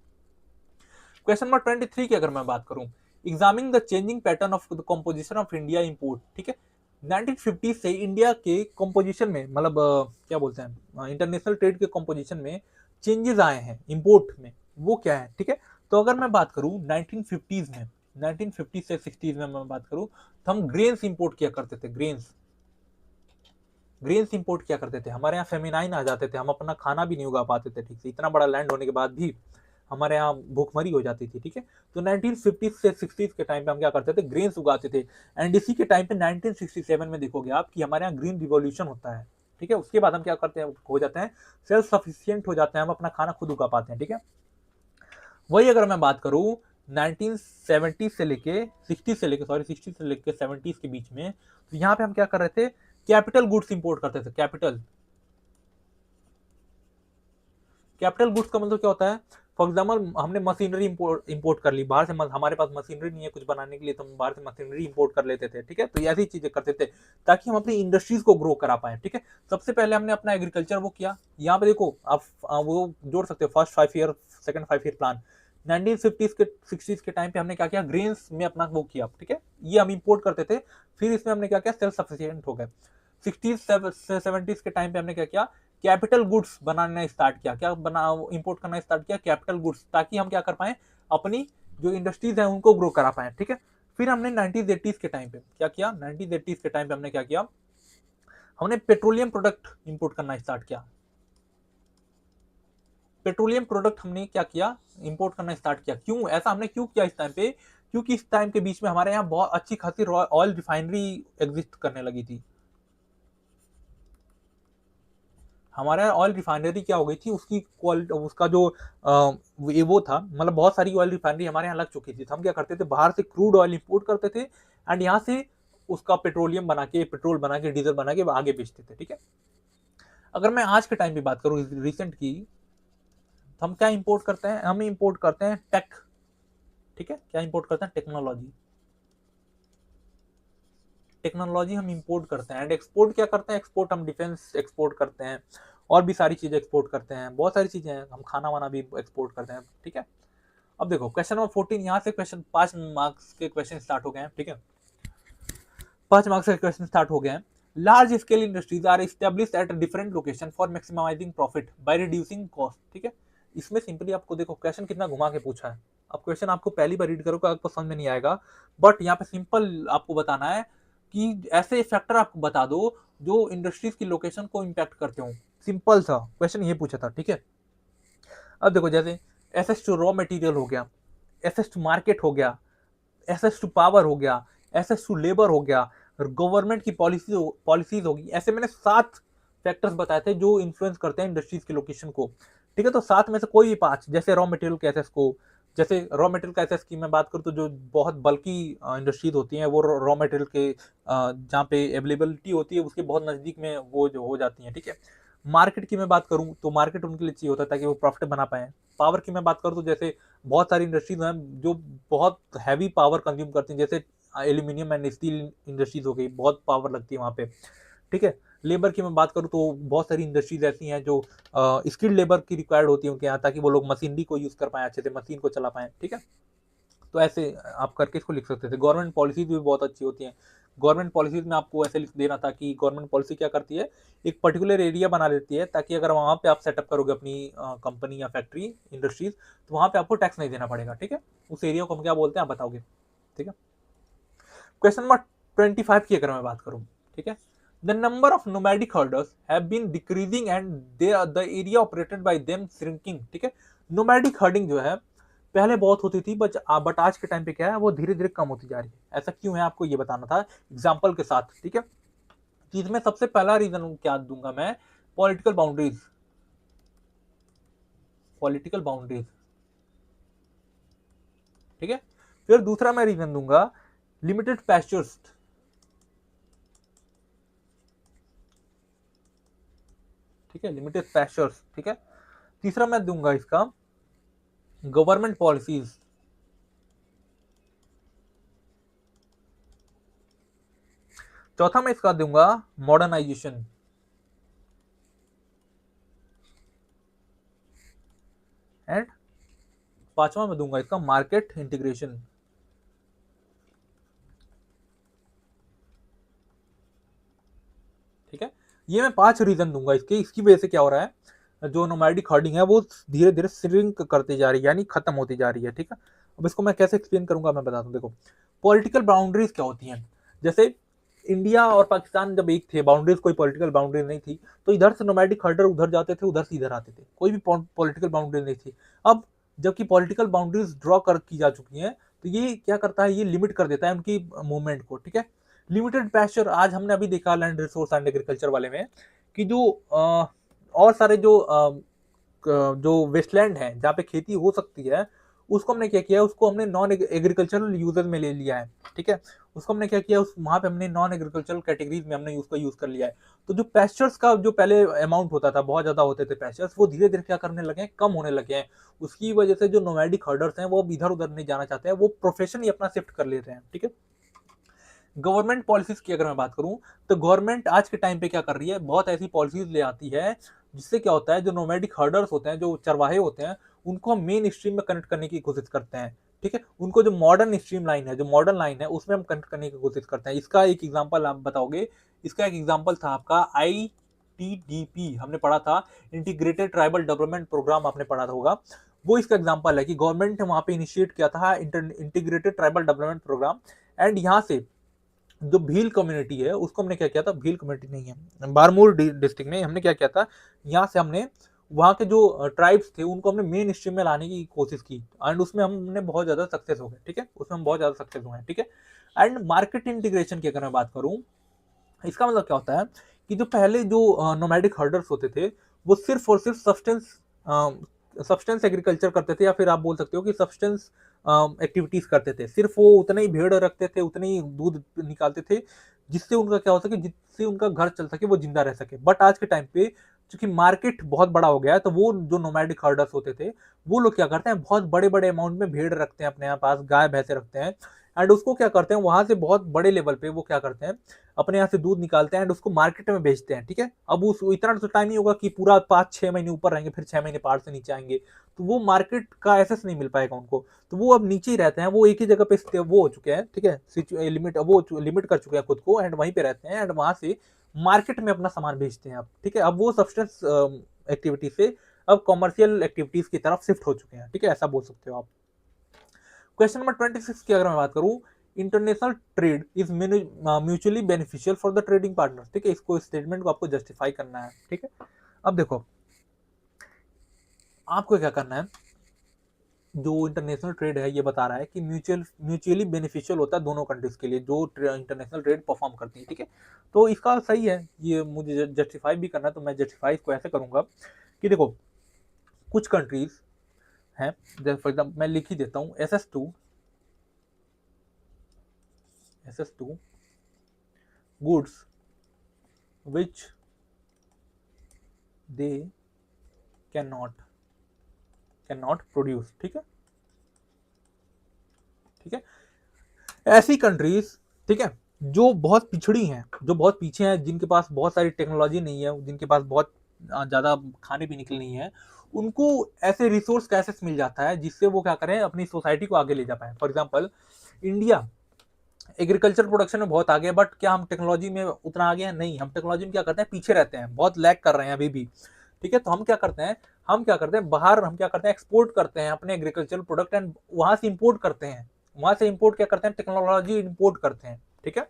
Speaker 1: क्वेश्चन नंबर 23 की अगर मैं बात करूं, examine the changing pattern of the composition of India import, ठीक है। 1950 से इंडिया के कंपोजिशन में, मतलब क्या बोलते हैं, इंटरनेशनल ट्रेड के कंपोजिशन में चेंजेस आए हैं इंपोर्ट में, वो क्या है, ठीक है। तो अगर मैं बात करूं 1950s में, 1950 से 60s में मैं बात करूं, तो हम ग्रेन्स इंपोर्ट किया करते थे, ग्रेन्स इंपोर्ट किया करते थे। हमारे यहाँ फेमिनाइन आ जाते थे, हम अपना खाना भी नहीं उगा पाते थे ठीक से, इतना बड़ा लैंड होने के बाद भी हमारे यहाँ भूखमरी हो जाती थी, ठीक है। तो 1950 से 60 के टाइम पे हम क्या करते थे, ग्रेन्स उगाते थे। एंड इसी के टाइम पे 1967 में देखोगे आप कि हमारे यहाँ ग्रीन रिवॉल्यूशन होता है, ठीक है। उसके बाद हम क्या करते हैं, हो जाते हैं सेल्फ सफिशियंट हो जाते हैं, हम अपना खाना खुद उगा पाते हैं, ठीक है। वही अगर मैं बात करूं 1970 से लेके 60 से लेके, सॉरी 60 से लेके 70 के बीच में, तो यहाँ पे हम क्या कर रहे थे, कैपिटल गुड्स इंपोर्ट करते थे। कैपिटल गुड्स का मतलब क्या होता है, फॉर एग्जाम्पल हमने मशीनरी इंपोर्ट कर ली बाहर से, हमारे पास मशीनरी नहीं है कुछ बनाने के लिए, तो हम बाहर से मशीनरी इंपोर्ट कर लेते थे, ठीक है। तो ऐसी चीजें करते थे ताकि हम अपनी इंडस्ट्रीज को ग्रो करा पाए, ठीक है। सबसे पहले हमने अपना एग्रीकल्चर वो किया। यहाँ पे देखो आप वो जोड़ सकते हो, first 5 year, second 5 year plan. 1950 के 60 के टाइम पे हमने क्या किया, ग्रेन्स में अपना वो किया, ठीक है। ये हम इंपोर्ट करते थे, फिर इसमें हमने क्या किया, सेल्फ सफिशिएंट हो गए। 60 से 70 के टाइम पे हमने क्या किया, कैपिटल गुड्स बनाना स्टार्ट किया, क्या बना इंपोर्ट करना स्टार्ट किया, कैपिटल गुड्स, ताकि हम क्या कर पाए, अपनी जो इंडस्ट्रीज हैं उनको ग्रो करा पाए, ठीक है। फिर हमने 1980s के टाइम पे क्या किया, 1980s के टाइम पे हमने क्या किया, हमने पेट्रोलियम प्रोडक्ट इंपोर्ट करना स्टार्ट किया। पेट्रोलियम प्रोडक्ट हमने क्या किया, इंपोर्ट करना स्टार्ट किया। क्यों ऐसा हमने क्यों किया इस टाइम पे, क्योंकि इस टाइम के बीच में हमारे यहाँ बहुत अच्छी खासी ऑयल रिफाइनरी एग्जिस्ट करने लगी थी। हमारे यहाँ ऑयल रिफाइनरी क्या हो गई थी, उसकी क्वालिटी, उसका जो वो था, मतलब बहुत सारी ऑयल रिफाइनरी हमारे यहाँ लग चुकी थी। तो हम क्या करते थे, बाहर से क्रूड ऑयल इंपोर्ट करते थे एंड यहाँ से उसका पेट्रोलियम बना के, पेट्रोल बना के, डीजल बना के आगे बेचते थे, ठीक है। अगर मैं आज के टाइम की बात करूँ, रिसेंट की, तो हम क्या इंपोर्ट करते हैं, हम इंपोर्ट करते हैं टेक, ठीक है। क्या इंपोर्ट करते हैं, टेक्नोलॉजी। टेक्नोलॉजी हम इंपोर्ट करते हैं एंड एक्सपोर्ट क्या करते हैं, एक्सपोर्ट हम डिफेंस एक्सपोर्ट करते हैं, और भी सारी चीजें एक्सपोर्ट करते हैं, बहुत सारी चीजें हैं, हम खाना वाना भी एक्सपोर्ट करते हैं, ठीक है। अब देखो क्वेश्चन नंबर 14, यहाँ से क्वेश्चन 5 मार्क्स के क्वेश्चन स्टार्ट हो गए हैं, ठीक है। 5 मार्क्स के क्वेश्चन स्टार्ट हो गए हैं। Large scale industries are established at different location for maximising profit by reducing cost, ठीक है। इसमें सिंपली आपको देखो क्वेश्चन कितना घुमा के पूछा है। अब क्वेश्चन आपको पहली बार रीड करोगे आपको समझ में नहीं आएगा, बट यहाँ पे सिंपल आपको बताना है कि ऐसे फैक्टर आपको बता दो जो इंडस्ट्रीज की लोकेशन को इम्पैक्ट करते हो। सिंपल सा क्वेश्चन ये पूछा था, ठीक है। अब देखो जैसे एसेस टू रॉ मटेरियल हो गया, एसेस टू मार्केट हो गया, एसेस टू पावर हो गया, एसेस टू लेबर हो गया, गवर्नमेंट की पॉलिसीज होगी। ऐसे मैंने 7 फैक्टर्स बताए थे जो इन्फ्लुएंस करते हैं इंडस्ट्रीज के लोकेशन को, ठीक है। तो 7 में से कोई भी 5, जैसे रॉ मटेरियल के एसेस को, जैसे रॉ मटेरियल का एसेस की मैं बात करूँ तो जो बहुत बल्कि इंडस्ट्रीज होती हैं वो रॉ मटेरियल के जहाँ पे अवेलेबिलिटी होती है उसके बहुत नज़दीक में वो जो हो जाती हैं, ठीक है। मार्केट की मैं बात करूँ तो मार्केट उनके लिए चाहिए होता है ताकि वो प्रॉफिट बना पाए। पावर की मैं बात करूँ तो जैसे बहुत सारी इंडस्ट्रीज हैं जो बहुत हैवी पावर कंज्यूम करती हैं, जैसे एल्यूमिनियम एंड स्टील इंडस्ट्रीज हो गई, बहुत पावर लगती है वहाँ पे, ठीक है। लेबर की मैं बात करूँ तो बहुत सारी इंडस्ट्रीज ऐसी हैं जो स्किल्ड लेबर की रिक्वायर्ड होती है उनके यहाँ, ताकि वो लोग मशीनरी को यूज़ कर पाए, अच्छे से मशीन को चला पाएँ, ठीक है। तो ऐसे आप करके इसको लिख सकते थे। गवर्नमेंट पॉलिसीज भी बहुत अच्छी होती हैं। गवर्नमेंट पॉलिसीज में आपको ऐसे लिख देना था कि गवर्नमेंट पॉलिसी क्या करती है, एक पर्टिकुलर एरिया बना लेती है ताकि अगर वहाँ पे आप सेटअप करोगे अपनी कंपनी या फैक्ट्री इंडस्ट्रीज, तो वहाँ पे आपको टैक्स नहीं देना पड़ेगा, ठीक है। उस एरिया को हम क्या बोलते हैं आप बताओगे, ठीक है। क्वेश्चन नंबर 25 की अगर मैं बात करूँ, ठीक है। The number of nomadic herders have been decreasing and the area operated by them shrinking, ठीक है। नोमैडिक हर्डिंग जो है पहले बहुत होती थी, बट आज के टाइम पे क्या है, वो धीरे धीरे कम होती जा रही है। ऐसा क्यों है आपको ये बताना था एग्जाम्पल के साथ, ठीक है। तो इसमें सबसे पहला रीजन क्या दूंगा मैं, पॉलिटिकल बाउंड्रीज, पॉलिटिकल बाउंड्रीज, ठीक है। फिर दूसरा मैं रीजन दूंगा लिमिटेड पैस्चर्स, ठीक है, लिमिटेड पैस्चर्स, ठीक है। तीसरा मैं दूंगा इसका गवर्नमेंट पॉलिसीज, चौथा मैं इसका दूंगा मॉडर्नाइजेशन, एंड पांचवा मैं दूंगा इसका मार्केट इंटीग्रेशन। ये मैं 5 रीजन दूंगा इसकी वजह से क्या हो रहा है, जो नोमैडिक हर्डिंग है वो धीरे धीरे श्रिंक करती जा रही है, यानी खत्म होती जा रही है। ठीक है, अब इसको मैं कैसे एक्सप्लेन करूंगा मैं बताता हूँ। देखो पॉलिटिकल बाउंड्रीज क्या होती हैं, जैसे इंडिया और पाकिस्तान जब एक थे, बाउंड्रीज कोई पॉलिटिकल बाउंड्री नहीं थी, तो इधर से नोमैडिक हर्डर उधर जाते थे, उधर से इधर आते थे, कोई भी पॉलिटिकल बाउंड्री नहीं थी। अब जबकि पॉलिटिकल बाउंड्रीज ड्रॉ कर की जा चुकी हैं, तो ये क्या करता है, ये लिमिट कर देता है उनकी मूवमेंट को। ठीक है, लिमिटेड पैस्चर, आज हमने अभी देखा लैंड रिसोर्स एंड एग्रीकल्चर वाले में कि जो और सारे जो वेस्टलैंड है जहाँ पे खेती हो सकती है, उसको हमने क्या किया है, उसको हमने नॉन एग्रीकल्चरल यूजेज में ले लिया है। ठीक है, उसको हमने क्या किया, उस वहां पे हमने नॉन एग्रीकल्चरल कैटेगरीज में हमने उसको यूज कर लिया है। तो जो पैस्चर्स का जो पहले अमाउंट होता था, बहुत ज्यादा होते थे पैस्चर्स, वो धीरे धीरे क्या करने लगे हैं, कम होने लगे हैं। उसकी वजह से जो नोमैडिक हर्डर्स हैं वो अब इधर उधर नहीं जाना चाहते हैं, वो प्रोफेशन ही अपना शिफ्ट कर लेते हैं। ठीक है, गवर्नमेंट पॉलिसीज की अगर मैं बात करूं, तो गवर्नमेंट आज के टाइम पे क्या कर रही है, बहुत ऐसी पॉलिसीज ले आती है जिससे क्या होता है, जो नोमैडिक हर्डर्स होते हैं, जो चरवाहे होते हैं, उनको हम मेन स्ट्रीम में कनेक्ट करने की कोशिश करते हैं। ठीक है, उनको जो मॉडर्न स्ट्रीम लाइन है, जो मॉडर्न लाइन है, उसमें हम कनेक्ट करने की कोशिश करते हैं। इसका एक एग्जाम्पल आप बताओगे, इसका एक एग्जाम्पल था आपका ITDP, हमने पढ़ा था, इंटीग्रेटेड ट्राइबल डेवलपमेंट प्रोग्राम, आपने पढ़ा होगा। वो इसका एग्जाम्पल है कि गवर्नमेंट ने वहां पे इनिशिएट किया था integrated tribal development programme, and यहाँ से जो भील कम्युनिटी है उसको हमने क्या किया था, भील कम्युनिटी नहीं है, बारमूर डिस्ट्रिक्ट में हमने क्या किया था, यहाँ से हमने वहाँ के जो ट्राइब्स थे उनको हमने मेन स्ट्रीम में लाने की कोशिश की, एंड उसमें हमने बहुत ज्यादा सक्सेस हो गए। ठीक है, उसमें हम बहुत ज्यादा सक्सेस हुए हैं। ठीक है, एंड मार्केट इंटीग्रेशन की अगर मैं बात करूँ, इसका मतलब क्या होता है कि जो पहले जो नोमैडिक हर्डर्स होते थे, वो सिर्फ और सिर्फ सब्सटेंस एग्रीकल्चर करते थे, या फिर आप बोल सकते हो कि सब्सटेंस एक्टिविटीज करते थे। सिर्फ वो उतने ही भेड़ रखते थे, उतने ही दूध निकालते थे, जिससे उनका क्या हो सके, जिससे उनका घर चल सके, वो जिंदा रह सके। बट आज के टाइम पे चूंकि मार्केट बहुत बड़ा हो गया है, तो वो जो नोमैडिक हर्डर्स होते थे, वो लोग क्या करते हैं, बहुत बड़े बड़े अमाउंट में भेड़ रखते हैं, अपने यहाँ पास गाय भैंसे रखते हैं, एंड उसको क्या करते हैं, वहां से बहुत बड़े लेवल पे वो क्या करते हैं, अपने यहाँ से दूध निकालते हैं एंड उसको मार्केट में बेचते हैं। ठीक है, अब उस इतना तो टाइम नहीं होगा कि पूरा 5-6 महीने ऊपर रहेंगे, फिर 6 महीने पहाड़ से नीचे आएंगे, तो वो मार्केट का एक्सेस नहीं मिल पाएगा उनको, तो वो अब नीचे ही रहते हैं, वो एक ही जगह पे वो हो चुके हैं। ठीक है, लिमिट कर चुके हैं खुद को, एंड वहीं पे रहते हैं, एंड वहां से मार्केट में अपना सामान बेचते हैं अब। ठीक है, अब वो सब्सटेंस एक्टिविटी से अब कॉमर्शियल एक्टिविटीज की तरफ शिफ्ट हो चुके हैं। ठीक है, ऐसा बोल सकते हो आप। क्वेश्चन नंबर 26 की अगर मैं बात करूं, international trade is mutually beneficial for the trading partner. ठीक है, इसको स्टेटमेंट को आपको जस्टिफाई करना है। ठीक है, अब देखो आपको क्या करना है, जो इंटरनेशनल ट्रेड है ये बता रहा है कि म्यूचुअली बेनिफिशियल होता है दोनों कंट्रीज के लिए, जो इंटरनेशनल ट्रेड परफॉर्म करती है। ठीक है, तो इसका सही है, ये मुझे जस्टिफाई भी करना है, तो मैं जस्टिफाई इसको ऐसे करूंगा कि देखो कुछ कंट्रीज हैं, जैसे फॉर एग्जाम्पल मैं लिख ही देता हूँ, SS2 goods which they cannot produce। ठीक है, ठीक है, ऐसी कंट्रीज, ठीक है, जो बहुत पिछड़ी हैं, जो बहुत पीछे हैं, जिनके पास बहुत सारी टेक्नोलॉजी नहीं है, जिनके पास बहुत ज्यादा खाने पीने के लिए नहीं है, उनको ऐसे रिसोर्स का एक्सेस मिल जाता है जिससे वो क्या करें, अपनी सोसाइटी को आगे ले जा पाए। For example India agriculture production में बहुत आगे है, बट क्या हम टेक्नोलॉजी में उतना आगे हैं? नहीं, हम टेक्नोलॉजी में क्या करते हैं, पीछे रहते हैं, बहुत लैग कर रहे हैं अभी भी। ठीक है, तो हम क्या करते हैं बाहर, हम क्या करते हैं, एक्सपोर्ट करते हैं अपने एग्रीकल्चरल प्रोडक्ट, एंड वहां से इंपोर्ट करते हैं, वहां से इंपोर्ट क्या करते हैं, टेक्नोलॉजी इंपोर्ट करते हैं। ठीक है,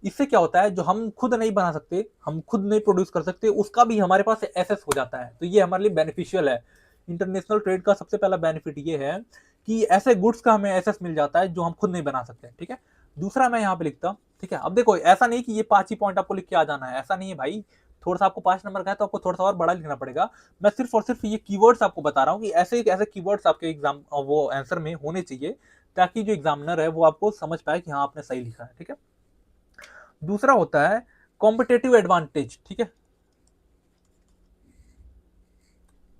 Speaker 1: इससे क्या होता है, जो हम खुद नहीं बना सकते, हम खुद नहीं प्रोड्यूस कर सकते, उसका भी हमारे पास एक्सेस हो जाता है, तो ये हमारे लिए बेनिफिशियल है। इंटरनेशनल ट्रेड का सबसे पहला बेनिफिट ये है कि ऐसे गुड्स का हमें एक्सेस मिल जाता है जो हम खुद नहीं बना सकते। ठीक है, दूसरा मैं यहाँ पे लिखता हूँ। ठीक है, अब देखो ऐसा नहीं कि ये 5 ही पॉइंट आपको लिख के आ जाना है, ऐसा नहीं है भाई, थोड़ा सा आपको 5 नंबर का है तो आपको थोड़ा सा और बड़ा लिखना पड़ेगा। मैं सिर्फ और सिर्फ ये कीवर्ड्स आपको बता रहा हूँ कि ऐसे ऐसे कीवर्ड्स आपके एग्जाम वो आंसर में होने चाहिए, ताकि जो एग्जामिनर है वो आपको समझ पाए कि हाँ आपने सही लिखा है। ठीक है, दूसरा होता है कॉम्पिटेटिव एडवांटेज। ठीक है,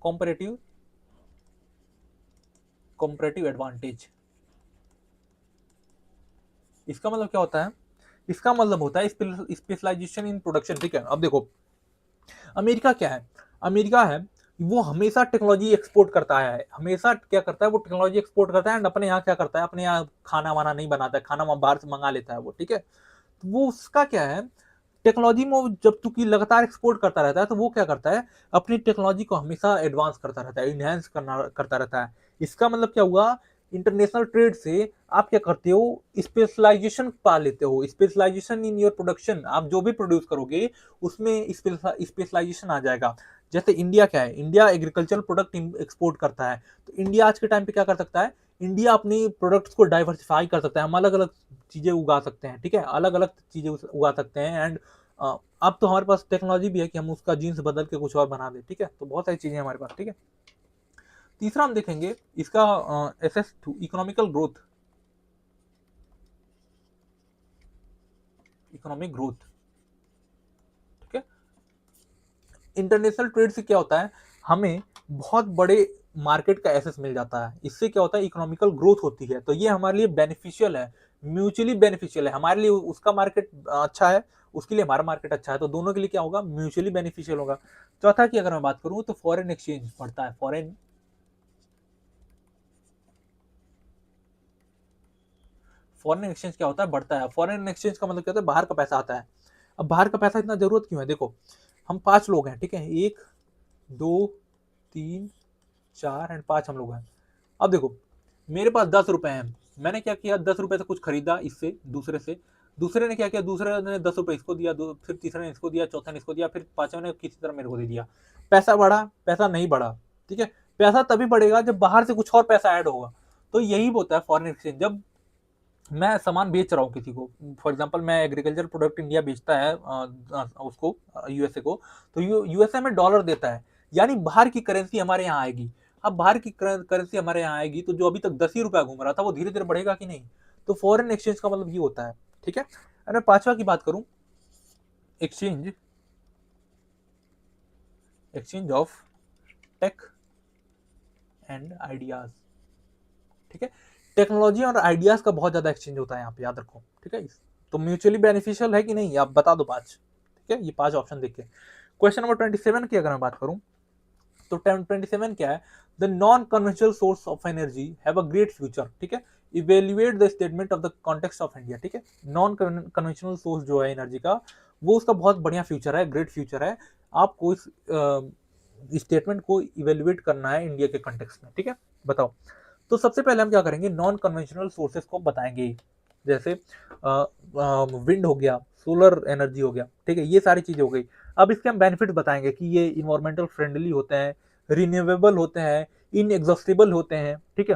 Speaker 1: कॉम्परेटिव कॉम्परेटिव एडवांटेज, इसका मतलब क्या होता है, इसका मतलब होता है स्पेशलाइजेशन इन प्रोडक्शन। ठीक है, अब देखो अमेरिका क्या है, अमेरिका है वो हमेशा टेक्नोलॉजी एक्सपोर्ट करता है, हमेशा क्या करता है, वो टेक्नोलॉजी एक्सपोर्ट करता है, एंड अपने यहाँ क्या करता है, अपने यहाँ खाना वाना नहीं बनाता है, खाना बाहर से मंगा लेता है वो। ठीक है, तो वो उसका क्या है, टेक्नोलॉजी में जब चूंकि लगातार एक्सपोर्ट करता रहता है तो वो क्या करता है, अपनी टेक्नोलॉजी को हमेशा एडवांस करता रहता है, इनहेंस करता रहता है। इसका मतलब क्या हुआ, इंटरनेशनल ट्रेड से आप क्या करते हो, स्पेशलाइजेशन पा लेते हो, स्पेशलाइजेशन इन योर प्रोडक्शन। आप जो भी प्रोड्यूस करोगे उसमें स्पेशलाइजेशन आ जाएगा। जैसे इंडिया क्या है, इंडिया एग्रीकल्चरल प्रोडक्ट एक्सपोर्ट करता है, तो इंडिया आज के टाइम पे क्या कर सकता है, इंडिया अपनी प्रोडक्ट्स को डाइवर्सिफाई कर सकता है, हम अलग अलग चीजें उगा सकते हैं, ठीक है, अलग अलग चीजें उगा सकते हैं। एंड अब तो हमारे पास टेक्नोलॉजी भी है कि हम उसका जीन्स बदल के कुछ और बना दें, ठीक है, तो बहुत सारी चीजें हमारे पास, ठीक है। तीसरा हम देखेंगे इसका SS2 economical growth, economic growth, ठीक है। इंटरनेशनल ट्रेड से क्या होता है, हमें बहुत बड़े मार्केट का एक्सेस मिल जाता है, इससे क्या होता है, इकोनॉमिकल ग्रोथ होती है, तो ये हमारे लिए बेनिफिशियल है, म्यूचुअली बेनिफिशियल है, हमारे लिए उसका मार्केट अच्छा है, उसके लिए हमारा मार्केट अच्छा है, तो दोनों के लिए क्या होगा, म्यूचुअली बेनिफिशियल होगा। चौथा की अगर मैं बात करूं तो फॉरेन एक्सचेंज बढ़ता है, फॉरेन एक्सचेंज क्या होता है, बढ़ता है। फॉरेन एक्सचेंज का मतलब क्या होता है, बाहर का पैसा आता है। अब बाहर का पैसा इतना जरूरत क्यों है, देखो हम 5 लोग हैं, ठीक है, 1 2 3 4 एंड 5 हम लोग हैं। अब देखो मेरे पास 10 रुपए हैं, मैंने क्या किया, 10 रुपए से कुछ खरीदा, इससे दूसरे से, दूसरे ने क्या किया, दूसरे ने 10 रुपए इसको दिया, फिर तीसरे ने इसको दिया, चौथे ने इसको दिया, फिर पांचवें ने किसी तरह मेरे को दे दिया। पैसा बढ़ा, पैसा नहीं बढ़ा, ठीक है। पैसा तभी बढ़ेगा जब बाहर से कुछ और पैसा ऐड होगा, तो यही होता है फॉरेन एक्सचेंज। जब मैं सामान बेच रहा हूँ किसी को, फॉर एग्जांपल मैं एग्रीकल्चर प्रोडक्ट इंडिया बेचता है उसको, यूएसए को, तो यूएसए में डॉलर देता है, यानी बाहर की करेंसी हमारे यहाँ आएगी। अब बाहर की करेंसी हमारे यहाँ आएगी तो जो अभी तक 10 ही रुपया घूम रहा था वो धीरे धीरे बढ़ेगा कि नहीं, तो फॉरेन एक्सचेंज का मतलब ये होता है, ठीक है। अगर मैं पांचवा की बात करूं, exchange, exchange of tech and ideas, ठीक है। टेक्नोलॉजी और आइडियाज का बहुत ज्यादा एक्सचेंज होता है यहाँ पे, याद रखो, ठीक है। तो म्यूचुअली बेनिफिशियल है कि नहीं, आप बता दो 5, ठीक है, ये 5 ऑप्शन देख के। क्वेश्चन नंबर 27 की अगर मैं बात करूं तो 27 क्या है, the non conventional source of energy have a great future, ठीक है, evaluate the statement of the context of India, ठीक है। नॉन कन्वेंशनल सोर्स जो है एनर्जी का, वो उसका बहुत बढ़िया फ्यूचर है, ग्रेट फ्यूचर है, आपको इस स्टेटमेंट को इवेल्युएट करना है इंडिया के कॉन्टेक्स्ट में, ठीक है, बताओ। तो सबसे पहले हम क्या करेंगे, नॉन कन्वेंशनल सोर्सेस को बताएंगे, जैसे विंड हो गया, सोलर एनर्जी हो गया, ठीक है, ये सारी चीजें हो गई। अब इसके हम बेनिफिट बताएंगे कि ये इन्वायरमेंटल फ्रेंडली होते हैं, रिन्यूएबल होते हैं, इनएग्जॉस्टिबल होते हैं, ठीक है।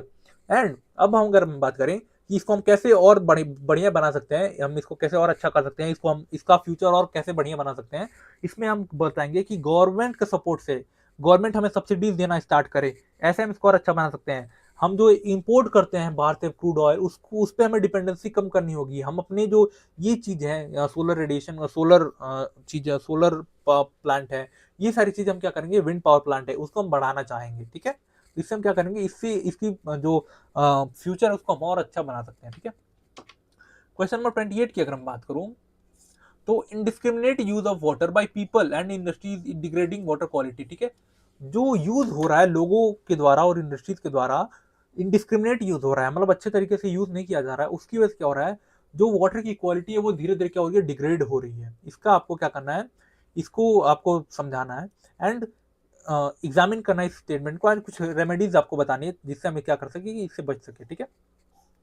Speaker 1: एंड अब हम अगर बात करें कि इसको हम कैसे और बढ़िया बना सकते हैं, हम इसको कैसे और अच्छा कर सकते हैं, इसको हम इसका फ्यूचर और कैसे बढ़िया बना सकते हैं, इसमें हम बताएंगे कि गवर्नमेंट के सपोर्ट से, गवर्नमेंट हमें सब्सिडीज देना स्टार्ट करे, ऐसे हम इसको और अच्छा बना सकते हैं। हम जो इंपोर्ट करते हैं बाहर से क्रूड ऑयल, उसको उस पर हमें डिपेंडेंसी कम करनी होगी, हम अपने जो ये चीज है सोलर रेडिएशन, सोलर चीज, सोलर प्लांट है, ये सारी चीज हम क्या करेंगे, विंड पावर प्लांट है, उसको हम बढ़ाना चाहेंगे, ठीक है। इससे हम क्या करेंगे, इससे इसकी जो फ्यूचर है उसको हम और अच्छा बना सकते हैं, ठीक है। क्वेश्चन नंबर 28 की अगर मैं बात करूं तो indiscriminate use of water by people and industries degrading water quality, ठीक है। जो यूज हो रहा है लोगों के द्वारा और इंडस्ट्रीज के द्वारा, इनडिस्क्रिमिनेट यूज हो रहा है, मतलब अच्छे तरीके से यूज नहीं किया जा रहा है, उसकी वजह से क्या हो रहा है, जो वाटर की क्वालिटी है वो धीरे धीरे क्या हो रही है, डिग्रेड हो रही है। इसका आपको क्या करना है, इसको आपको समझाना है एंड एग्जामिन करना है इस स्टेटमेंट को, आज कुछ रेमेडीज आपको बतानी है जिससे हमें क्या कर सके कि इससे बच सके, ठीक है।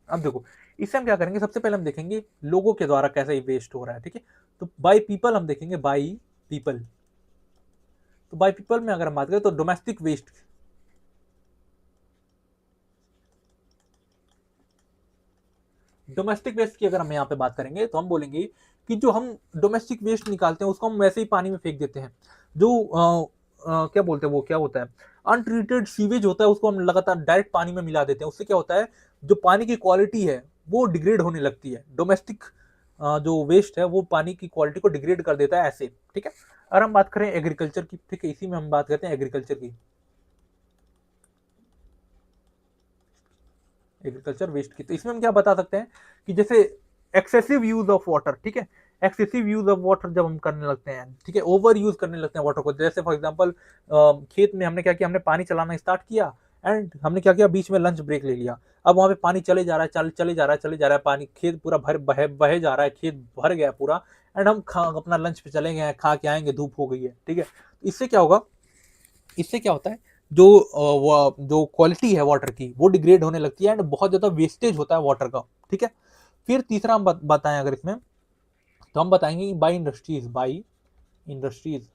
Speaker 1: अब देखो इससे हम क्या करेंगे, सबसे पहले हम देखेंगे लोगों के द्वारा कैसे वेस्ट हो रहा है, ठीक है। तो बाई पीपल हम देखेंगे, बाई पीपल, तो बाई पीपल में अगर हम बात करें तो डोमेस्टिक वेस्ट, डोमेस्टिक वेस्ट की अगर हम यहाँ पे बात करेंगे तो हम बोलेंगे कि जो हम डोमेस्टिक वेस्ट निकालते हैं उसको हम वैसे ही पानी में फेंक देते हैं। जो क्या बोलते हैं, वो क्या होता है, अनट्रीटेड सीवेज होता है, उसको हम लगातार डायरेक्ट पानी में मिला देते हैं, उससे क्या होता है, जो पानी की क्वालिटी है वो डिग्रेड होने लगती है। डोमेस्टिक जो वेस्ट है वो पानी की क्वालिटी को डिग्रेड कर देता है ऐसे, ठीक है। अगर हम बात करें एग्रीकल्चर की, ठीक है, इसी में हम बात करते हैं एग्रीकल्चर की, एग्रीकल्चर वेस्ट की, तो इसमें हम क्या बता सकते हैं कि जैसे एक्सेसिव यूज ऑफ वाटर, ठीक है, एक्सेसिव यूज ऑफ वाटर जब हम करने लगते हैं, ठीक है, ओवर यूज करने लगते हैं वाटर को, जैसे फॉर एग्जांपल खेत में हमने क्या किया, हमने पानी चलाना स्टार्ट किया एंड हमने क्या किया, बीच में लंच ब्रेक ले लिया, अब वहां पे पानी चले जा रहा है, चले जा रहा है, चले जा रहा है, पानी खेत पूरा बहे जा रहा है, खेत भर गया पूरा, एंड हम अपना लंच पे चले गए, खा के आएंगे, धूप हो गई है, ठीक है। तो इससे क्या होगा, इससे क्या होता है, जो जो क्वालिटी है वाटर की वो डिग्रेड होने लगती है एंड बहुत ज्यादा वेस्टेज होता है वाटर का, ठीक है। फिर तीसरा हम बताएं अगर इसमें, तो हम बताएंगे बाई इंडस्ट्रीज, बाई इंडस्ट्रीज,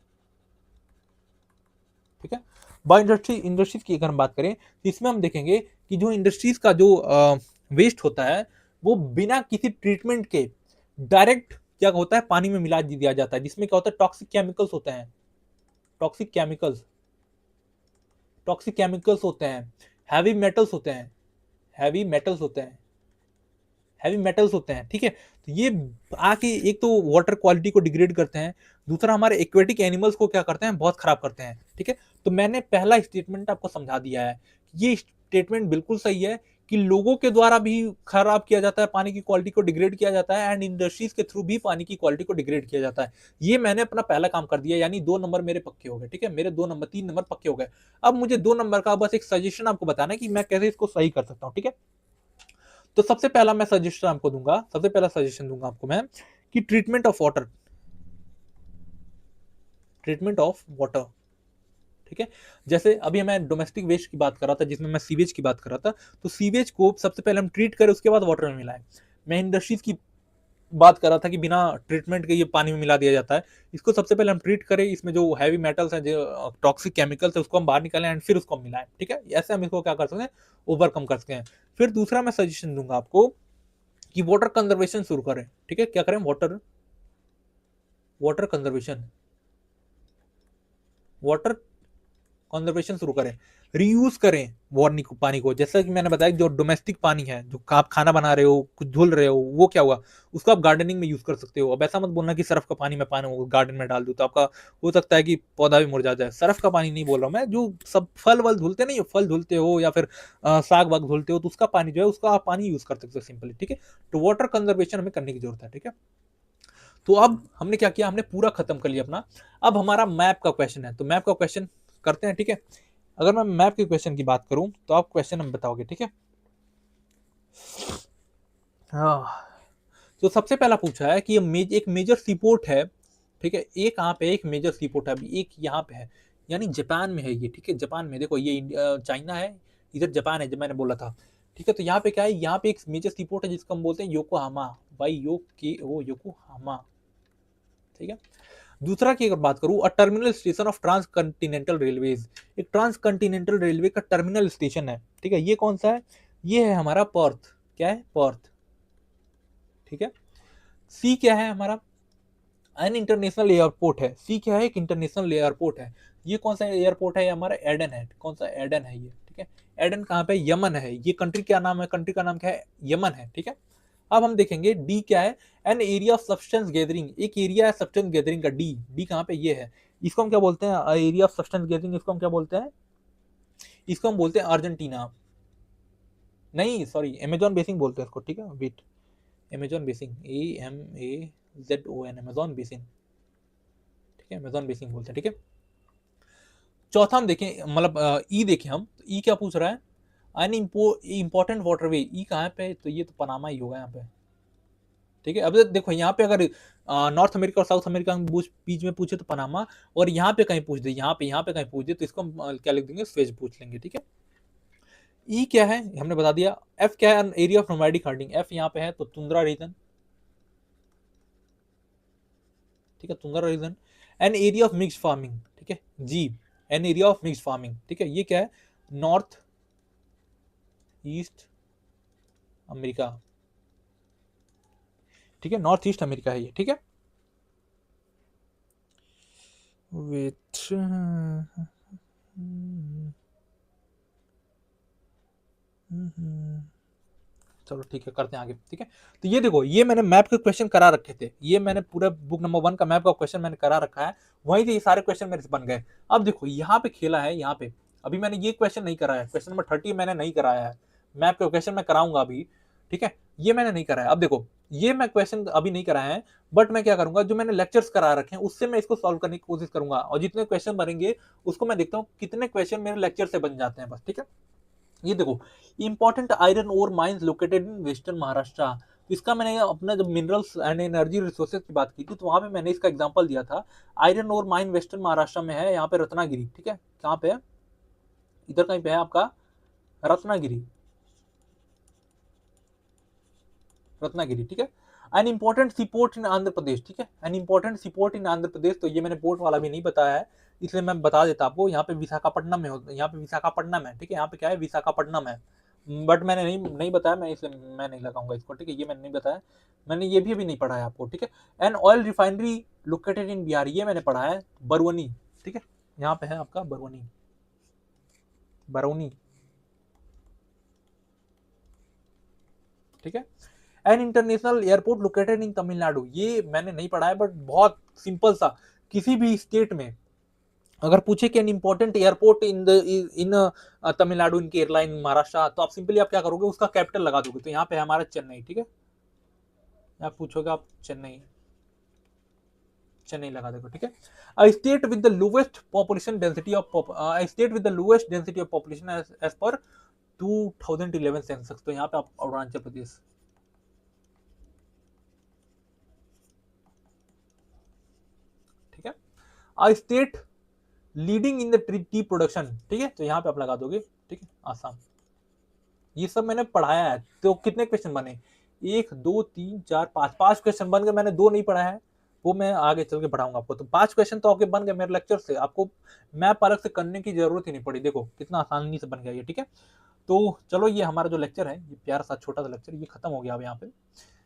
Speaker 1: ठीक है। बाई इंडस्ट्रीज की अगर हम बात करें तो इसमें हम देखेंगे कि जो इंडस्ट्रीज का जो वेस्ट होता है वो बिना किसी ट्रीटमेंट के डायरेक्ट क्या होता है, पानी में मिला दिया जाता है, जिसमें क्या होता है, टॉक्सिक केमिकल्स होते हैं, टॉक्सिक केमिकल्स, टॉक्सिक केमिकल्स होते हैं, हैवी मेटल्स होते हैं, हैवी मेटल्स होते हैं, हैवी मेटल्स होते हैं, ठीक है। तो ये आके एक तो वाटर क्वालिटी को डिग्रेड करते हैं, दूसरा हमारे एक्वेटिक एनिमल्स को क्या करते हैं, बहुत खराब करते हैं, ठीक है। तो मैंने पहला स्टेटमेंट आपको समझा दिया है, ये स्टेटमेंट बिल्कुल सही है कि लोगों के द्वारा भी खराब किया जाता है, पानी की क्वालिटी को डिग्रेड किया जाता है एंड इंडस्ट्रीज के थ्रू भी पानी की क्वालिटी को डिग्रेड किया जाता है। ये मैंने अपना पहला काम कर दिया, यानी 2 नंबर मेरे पक्के हो गए, ठीक है, मेरे 2 नंबर 3 नंबर पक्के हो गए। अब मुझे 2 नंबर का बस एक सजेशन आपको बताना है कि मैं कैसे इसको सही कर सकता हूँ, ठीक है। तो सबसे पहला मैं सजेशन आपको दूंगा, सबसे पहला सजेशन दूंगा आपको मैं कि treatment of water, treatment of water, ठीक है। जैसे अभी मैं डोमेस्टिक वेस्ट की बात कर रहा था, जिसमें मैं सीवेज की बात कर रहा था, तो सीवेज को सबसे पहले हम ट्रीट करें, उसके बाद वाटर में मिलाएं। मैं इंडस्ट्रीज की बात कर रहा था कि बिना ट्रीटमेंट के ये पानी में मिला दिया जाता है, इसको सबसे पहले हम ट्रीट करें, इसमें जो हैवी मेटल्स हैं, जो टॉक्सिक केमिकल्स है, उसको हम बाहर निकालें एंड फिर उसको मिलाएं, ठीक है। ऐसे हम इसको क्या कर सकते हैं, ओवरकम कर सकते हैं। फिर दूसरा मैं सजेशन दूंगा आपको कि वाटर कंजर्वेशन शुरू करें, ठीक है। क्या करें, water water conservation, water conservation शुरू करें, रीयूज करें वार्निंग को, पानी को। जैसा कि मैंने बताया, जो डोमेस्टिक पानी है, जो आप खाना बना रहे हो, कुछ धुल रहे हो, वो क्या हुआ, उसको आप गार्डनिंग में यूज कर सकते हो। अब ऐसा मत बोलना कि सर्फ का पानी मैं पानी गार्डन में डाल दूं, तो आपका हो सकता है कि पौधा भी मुरझा जाए। सर्फ का पानी नहीं बोल रहा हूं मैं, जो सब फल वल धुलते नहीं, फल धुलते हो या फिर साग वाग धुलते हो, तो उसका पानी जो है, उसका आप पानी यूज कर सकते हो सिंपली, ठीक है। तो वाटर कंजर्वेशन हमें करने की जरूरत है, ठीक है। तो अब हमने क्या किया, हमने पूरा खत्म कर लिया अपना। अब हमारा मैप का क्वेश्चन है, तो मैप का क्वेश्चन करते हैं, ठीक है। अगर मैं मैप के क्वेश्चन की बात करूं तो आप क्वेश्चन हम बताओगे, ठीक है। हाँ, तो सबसे पहला पूछा है कि एक मेजर सीपोर्ट है, ठीक है। एक कहाँ पे, एक मेजर सीपोर्ट है, अभी एक यहाँ पे है, यानी जापान में है ये, ठीक है। जापान में, देखो ये चाइना है, इधर जापान है, जब मैंने बोला था, ठीक है। तो यहाँ पे क्या है, यहाँ पे एक मेजर सीपोर्ट है जिसको हम बोलते हैं योकोहामा, वाई यो के ओ, योकोहामा, ठीक है। दूसरा की अगर बात करूं, a terminal station of transcontinental railways, एक ट्रांस कंटिनेंटल रेलवे का टर्मिनल स्टेशन है, ठीक है। ये कौन सा है, ये है हमारा पर्थ, क्या है, पर्थ, ठीक है। सी क्या है हमारा, एन इंटरनेशनल एयरपोर्ट है, सी क्या है, एक इंटरनेशनल एयरपोर्ट है। ये कौन सा एयरपोर्ट है, ये हमारा एडन है, कौन सा, एडन है ये, ठीक है। एडन कहाँ पे, यमन है। ये कंट्री क्या नाम है, कंट्री का नाम क्या है, यमन है, ठीक है। अब हम देखेंगे डी क्या है, N area of substance gathering, एक एरिया है सब्सटेंस गैदरिंग का, डी, डी कहाँ पे, ये है। इसको हम क्या बोलते हैं, एरिया ऑफ सब्सटेंस गैदरिंग, इसको हम क्या बोलते हैं, इसको हम बोलते हैं अर्जेंटीना, नहीं सॉरी, अमेजॉन बेसिन बोलते हैं इसको, ठीक है। Wait, Amazon basin, AMAZON, Amazon basin, ठीक है, अमेजॉन बेसिन बोलते हैं, ठीक है। चौथा हम देखें, मतलब ई देखें हम, ई क्या पूछ रहा है, अन इंपॉर्टेंट वाटरवे, ई कहाँ पे, तो ये तो पनामा ही होगा यहाँ पे, ठीक है। अब देखो यहाँ पे अगर नॉर्थ अमेरिका और साउथ अमेरिका में बीच में पूछे तो पनामा, और यहाँ पे कहीं पूछ दे, यहाँ पे कहीं पूछ दे, तो इसको हम क्या लिख देंगे, स्वेज पूछ लेंगे, ठीक है। ई क्या है, हमने बता दिया। एफ क्या है, area of nomadic hunting, F यहाँ पे है तो तुंद्रा रीजन, ठीक है, tundra region. An area of mixed farming, ठीक है, जी, an area of mixed farming, ठीक है। ये क्या है, नॉर्थ ईस्ट अमेरिका, ठीक है, नॉर्थ ईस्ट अमेरिका है ये, ठीक है। विथ चलो ठीक है, करते हैं आगे, ठीक है। तो ये देखो, ये मैंने मैप के क्वेश्चन करा रखे थे, ये मैंने पूरा बुक नंबर 1 का मैप का क्वेश्चन मैंने करा रखा है, वहीं से ये सारे क्वेश्चन मेरे से बन गए। अब देखो यहाँ पे खेला है, यहाँ पे अभी मैंने ये क्वेश्चन नहीं कराया है, क्वेश्चन नंबर 30 मैंने नहीं कराया है, मैप का क्वेश्चन मैं कराऊंगा अभी, ठीक है। ये मैंने नहीं कराया। अब देखो, ये मैं क्वेश्चन अभी नहीं कराया है, बट मैं क्या करूंगा, जो मैंने लेक्चर्स करा रखे हैं उससे मैं इसको सॉल्व करने की कोशिश करूंगा, और जितने क्वेश्चन बनेंगे उसको मैं देखता हूँ कितने क्वेश्चन मेरे लेक्चर से बन जाते हैं बस, ठीक है। ये देखो, important iron ore mines located in western Maharashtra, इसका मैंने अपना जब मिनरल्स एंड एनर्जी रिसोर्सेज की बात की थी तो वहां पे मैंने इसका एग्जांपल दिया था। Iron ore mine western Maharashtra में है, यहाँ पे रत्नागिरी, ठीक है, कहाँ पे है, इधर कहीं पे है आपका रत्नागिरी, रत्नागिरी, ठीक है। An important sea port in Andhra Pradesh, ठीक है, an important sea port in Andhra Pradesh, तो ये मैंने पोर्ट वाला भी नहीं बताया है, इसलिए मैं बता देता आपको, यहाँ पे विशाखापट्टनम में होता है, यहाँ पे विशाखापट्टनम है, ठीक है, यहाँ पे क्या है, विशाखापट्टनम है, बट मैंने नहीं बताया, मैं इसलिए मैं नहीं लगाऊंगा इसको, ठीक है, ये मैंने नहीं बताया, मैंने ये भी अभी नहीं पढ़ा है आपको, ठीक है। An oil refinery located in Bihar, ये मैंने पढ़ा है, बरवनी, ठीक है, यहाँ पे है आपका बरवनी, बरौनी, ठीक है। An international airport located in Tamil Nadu, ये मैंने नहीं पढ़ा है, बट बहुत सिंपल सा, किसी भी स्टेट में अगर पूछे कि एन इंपॉर्टेंट एयरपोर्ट इन तमिलनाडु, इनकी एयरलाइन महाराष्ट्र, तो आप सिंपली आप क्या करोगे, उसका कैपिटल लगा दोगे, तो यहाँ पे है हमारा चेन्नई, ठीक है, आप पूछोगे आप चेन्नई, चेन्नई लगा देगा, ठीक है। A state with the lowest population density of state with the lowest density of population as per 2011 census, तो यहाँ पे आप अरुणाचल प्रदेश, ठीक है। A state leading in the T production, ठीक है, तो यहाँ पे आप लगा दोगे, ठीक है, आसाम। ये सब मैंने पढ़ाया है, तो कितने क्वेश्चन बने, 1 2 3 4 5 क्वेश्चन बन गए, मैंने 2 नहीं पढ़ा है, वो मैं आगे चल के पढ़ाऊंगा आपको, तो 5 क्वेश्चन तो आपके बन गए मेरे लेक्चर से, आपको मैप अलग से करने की जरूरत ही नहीं पड़ी, देखो कितना आसानी से बन गया ये, ठीक है। तो चलो ये हमारा जो लेक्चर है, ये प्यारा सा छोटा सा लेक्चर, ये खत्म हो गया अब यहाँ पे,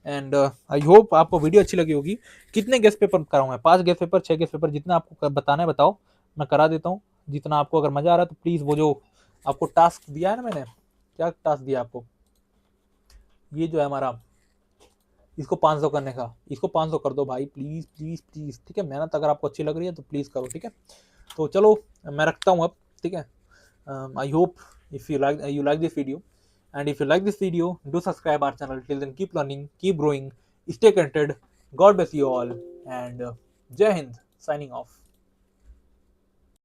Speaker 1: एंड आई होप आपको वीडियो अच्छी लगी होगी। कितने गेस्ट पेपर कराऊँ मैं, 5 गेस्ट पेपर, 6 गेस्ट पेपर, जितना आपको बताना है बताओ, मैं करा देता हूँ, जितना आपको अगर मजा आ रहा है तो प्लीज, वो जो आपको टास्क दिया है ना मैंने, क्या टास्क दिया आपको, ये जो है हमारा, इसको 500 करने का, इसको 500 कर दो भाई, प्लीज प्लीज प्लीज, ठीक है, मेहनत अगर आपको अच्छी लग रही है तो प्लीज करो, ठीक है। तो चलो मैं रखता हूँ अब, ठीक है। I hope if you like this video, and if you like this video, do subscribe our channel. Till then, keep learning, keep growing, stay connected. God bless you all, and Jai Hind, signing off.